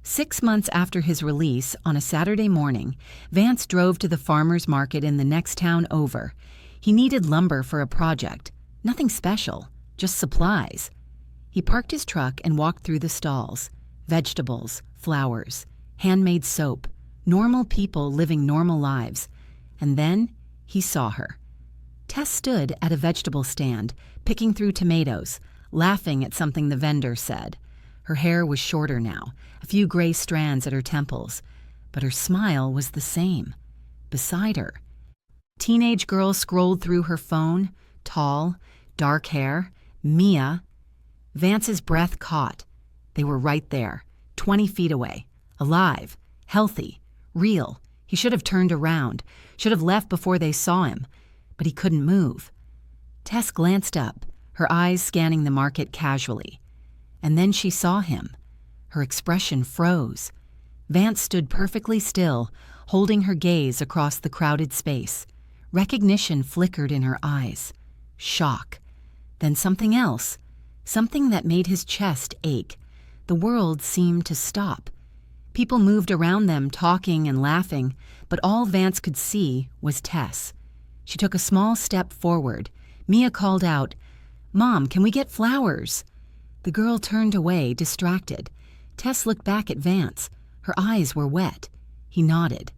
6 months after his release, on a Saturday morning, Vance drove to the farmer's market in the next town over. He needed lumber for a project, nothing special, just supplies. He parked his truck and walked through the stalls. Vegetables, flowers, handmade soap, normal people living normal lives. And then he saw her. Tess stood at a vegetable stand, picking through tomatoes, laughing at something the vendor said. Her hair was shorter now, a few gray strands at her temples, but her smile was the same. Beside her, teenage girl scrolled through her phone, tall, dark hair, Mia. Vance's breath caught. They were right there, 20 feet away, alive, healthy, real. He should have turned around, should have left before they saw him, but he couldn't move. Tess glanced up, her eyes scanning the market casually. And then she saw him. Her expression froze. Vance stood perfectly still, holding her gaze across the crowded space. Recognition flickered in her eyes. Shock. Then something else. Something that made his chest ache. The world seemed to stop. People moved around them, talking and laughing, but all Vance could see was Tess. She took a small step forward. Mia called out, "Mom, can we get flowers?" The girl turned away, distracted. Tess looked back at Vance. Her eyes were wet. He nodded.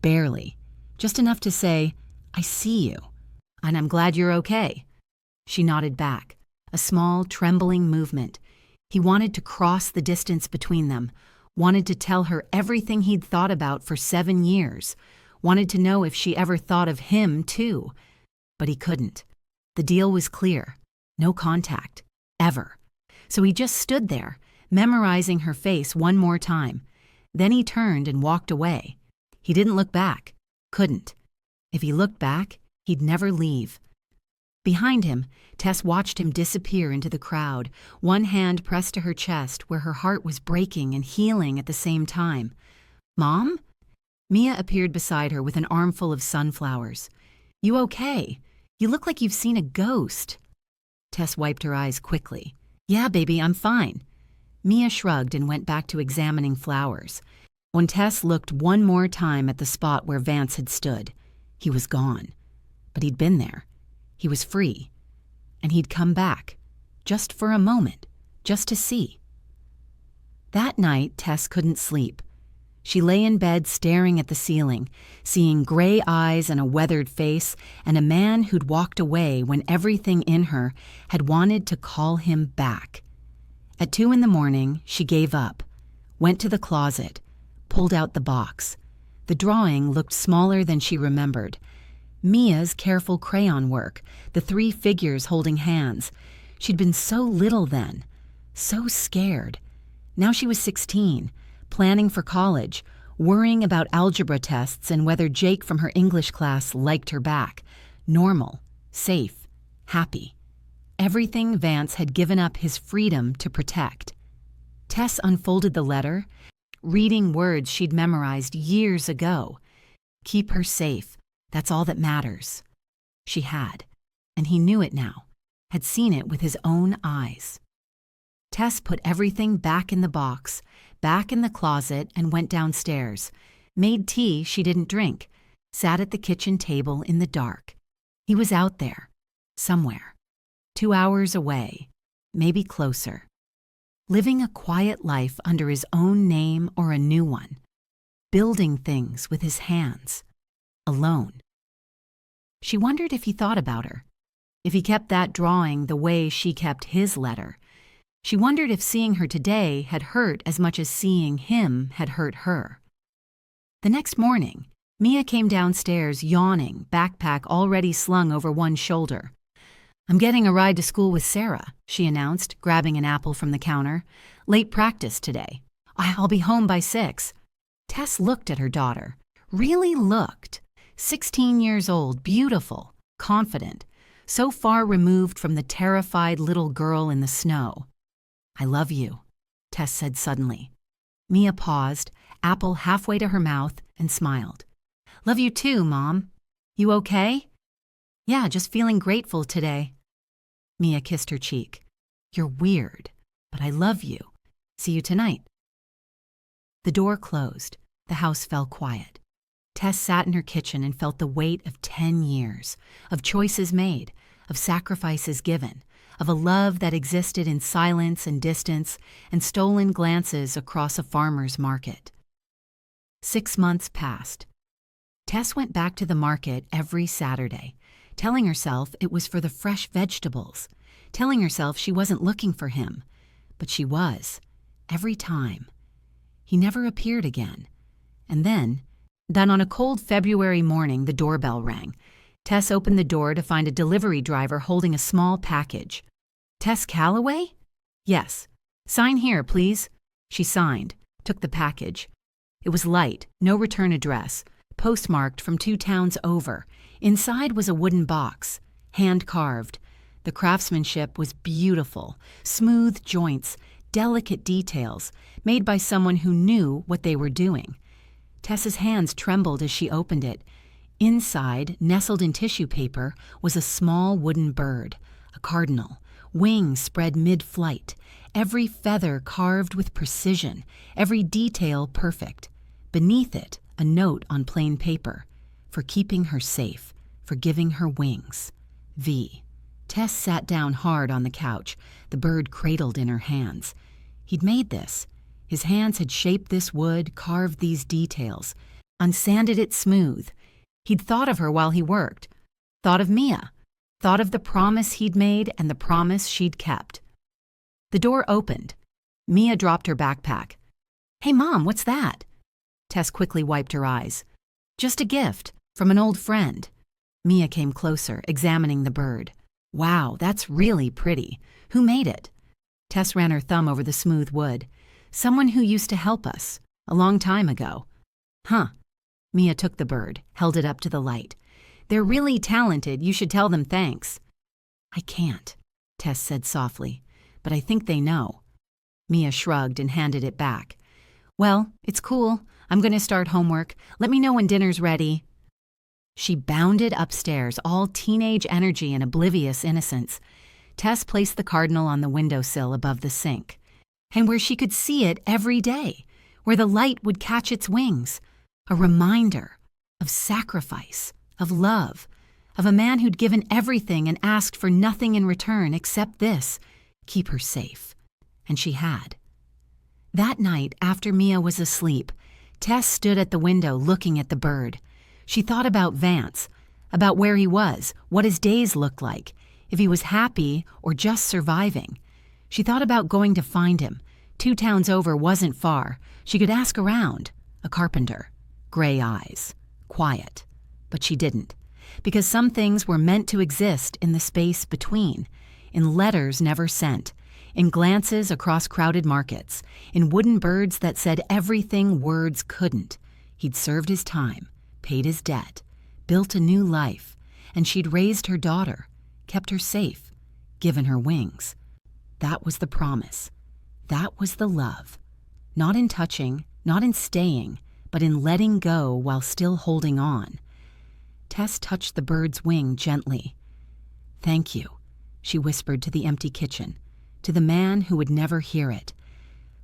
Barely. Just enough to say, "I see you. And I'm glad you're okay." She nodded back. A small, trembling movement. He wanted to cross the distance between them. Wanted to tell her everything he'd thought about for 7 years. Wanted to know if she ever thought of him, too. But he couldn't. The deal was clear. No contact. Ever. So he just stood there, memorizing her face one more time. Then he turned and walked away. He didn't look back. Couldn't. If he looked back, he'd never leave. Behind him, Tess watched him disappear into the crowd, one hand pressed to her chest where her heart was breaking and healing at the same time. "Mom?" Mia appeared beside her with an armful of sunflowers. "You okay? You look like you've seen a ghost." Tess wiped her eyes quickly. "Yeah, baby, I'm fine." Mia shrugged and went back to examining flowers. When Tess looked one more time at the spot where Vance had stood, he was gone. But he'd been there. He was free. And he'd come back. Just for a moment. Just to see. That night, Tess couldn't sleep. She lay in bed staring at the ceiling, seeing gray eyes and a weathered face, and a man who'd walked away when everything in her had wanted to call him back. At 2 a.m, she gave up, went to the closet, pulled out the box. The drawing looked smaller than she remembered. Mia's careful crayon work, the 3 figures holding hands. She'd been so little then, so scared. Now she was 16, planning for college, worrying about algebra tests and whether Jake from her English class liked her back. Normal, safe, happy. Everything Vance had given up his freedom to protect. Tess unfolded the letter, reading words she'd memorized years ago. Keep her safe. That's all that matters. She had, and he knew it now, had seen it with his own eyes. Tess put everything back in the box, back in the closet, and went downstairs, made tea she didn't drink, sat at the kitchen table in the dark. He was out there, somewhere, 2 hours away, maybe closer, living a quiet life under his own name or a new one, building things with his hands, alone. She wondered if he thought about her, if he kept that drawing the way she kept his letter. She wondered if seeing her today had hurt as much as seeing him had hurt her. The next morning, Mia came downstairs yawning, backpack already slung over one shoulder. "I'm getting a ride to school with Sarah," she announced, grabbing an apple from the counter. "Late practice today. I'll be home by 6. Tess looked at her daughter. Really looked. 16 years old, beautiful, confident, so far removed from the terrified little girl in the snow. "I love you," Tess said suddenly. Mia paused, apple halfway to her mouth, and smiled. "Love you too, Mom. You okay?" "Yeah, just feeling grateful today." Mia kissed her cheek. "You're weird, but I love you. See you tonight." The door closed. The house fell quiet. Tess sat in her kitchen and felt the weight of 10 years, of choices made, of sacrifices given, of a love that existed in silence and distance and stolen glances across a farmer's market. 6 months passed. Tess went back to the market every Saturday, telling herself it was for the fresh vegetables, telling herself she wasn't looking for him, but she was, every time. He never appeared again. And then on a cold February morning, the doorbell rang. Tess opened the door to find a delivery driver holding a small package. "Tess Callaway?" "Yes. Sign here, please." She signed, took the package. It was light, no return address, postmarked from 2 towns over. Inside was a wooden box, hand-carved. The craftsmanship was beautiful, smooth joints, delicate details, made by someone who knew what they were doing. Tess's hands trembled as she opened it. Inside, nestled in tissue paper, was a small wooden bird, a cardinal, wings spread mid-flight, every feather carved with precision, every detail perfect. Beneath it, a note on plain paper, for keeping her safe, for giving her wings. V. Tess sat down hard on the couch, the bird cradled in her hands. He'd made this. His hands had shaped this wood, carved these details, unsanded it smooth. He'd thought of her while he worked, thought of Mia, thought of the promise he'd made and the promise she'd kept. The door opened. Mia dropped her backpack. "Hey, Mom, what's that?" Tess quickly wiped her eyes. "Just a gift, from an old friend." Mia came closer, examining the bird. "Wow, that's really pretty. Who made it?" Tess ran her thumb over the smooth wood. "Someone who used to help us, a long time ago." "Huh." Mia took the bird, held it up to the light. "They're really talented. You should tell them thanks." "I can't," Tess said softly, "but I think they know." Mia shrugged and handed it back. "Well, it's cool. I'm going to start homework. Let me know when dinner's ready." She bounded upstairs, all teenage energy and oblivious innocence. Tess placed the cardinal on the windowsill above the sink, and where she could see it every day, where the light would catch its wings. A reminder of sacrifice, of love, of a man who'd given everything and asked for nothing in return except this, keep her safe. And she had. That night, after Mia was asleep, Tess stood at the window looking at the bird. She thought about Vance, about where he was, what his days looked like, if he was happy or just surviving. She thought about going to find him. 2 towns over wasn't far. She could ask around. A carpenter. Gray eyes. Quiet. But she didn't. Because some things were meant to exist in the space between, in letters never sent, in glances across crowded markets, in wooden birds that said everything words couldn't. He'd served his time, paid his debt, built a new life, and she'd raised her daughter, kept her safe, given her wings. That was the promise. That was the love. Not in touching, not in staying, but in letting go while still holding on. Tess touched the bird's wing gently. "Thank you," she whispered to the empty kitchen, to the man who would never hear it.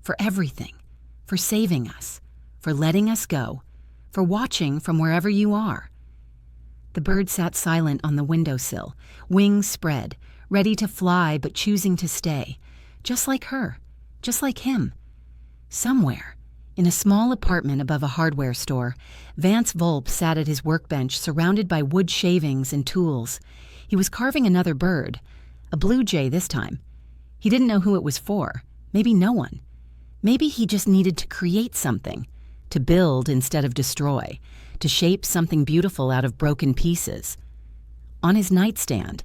"For everything, for saving us, for letting us go, for watching from wherever you are." The bird sat silent on the windowsill, wings spread, ready to fly but choosing to stay, just like her, just like him. Somewhere, in a small apartment above a hardware store, Vance Volpe sat at his workbench surrounded by wood shavings and tools. He was carving another bird, a blue jay this time. He didn't know who it was for, maybe no one. Maybe he just needed to create something, to build instead of destroy, to shape something beautiful out of broken pieces. On his nightstand,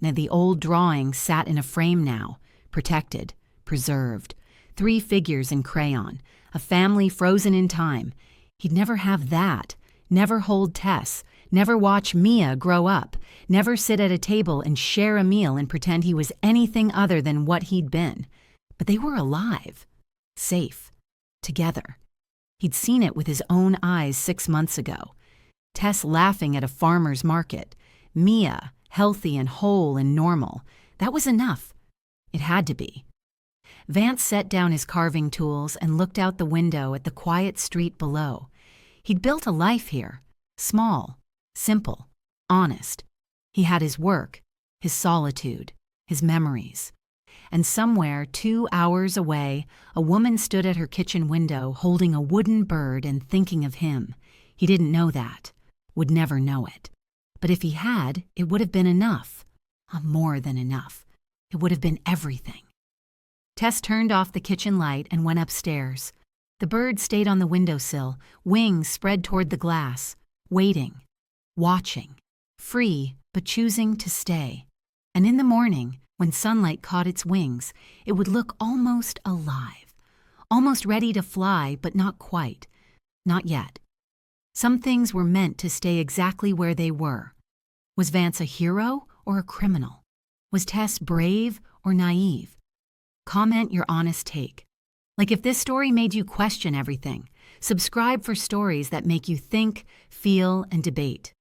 the old drawing sat in a frame now, protected, preserved. 3 figures in crayon, a family frozen in time. He'd never have that, never hold Tess, never watch Mia grow up, never sit at a table and share a meal and pretend he was anything other than what he'd been. But they were alive, safe, together. He'd seen it with his own eyes 6 months ago. Tess laughing at a farmer's market. Mia, healthy and whole and normal. That was enough. It had to be. Vance set down his carving tools and looked out the window at the quiet street below. He'd built a life here, small, simple, honest. He had his work, his solitude, his memories. And somewhere 2 hours away, a woman stood at her kitchen window holding a wooden bird and thinking of him. He didn't know that, would never know it. But if he had, it would have been enough. More than enough. It would have been everything. Tess turned off the kitchen light and went upstairs. The bird stayed on the windowsill, wings spread toward the glass, waiting, watching, free but choosing to stay. And in the morning, when sunlight caught its wings, it would look almost alive, almost ready to fly, but not quite, not yet. Some things were meant to stay exactly where they were. Was Vance a hero or a criminal? Was Tess brave or naive? Comment your honest take. Like if this story made you question everything, subscribe for stories that make you think, feel, and debate.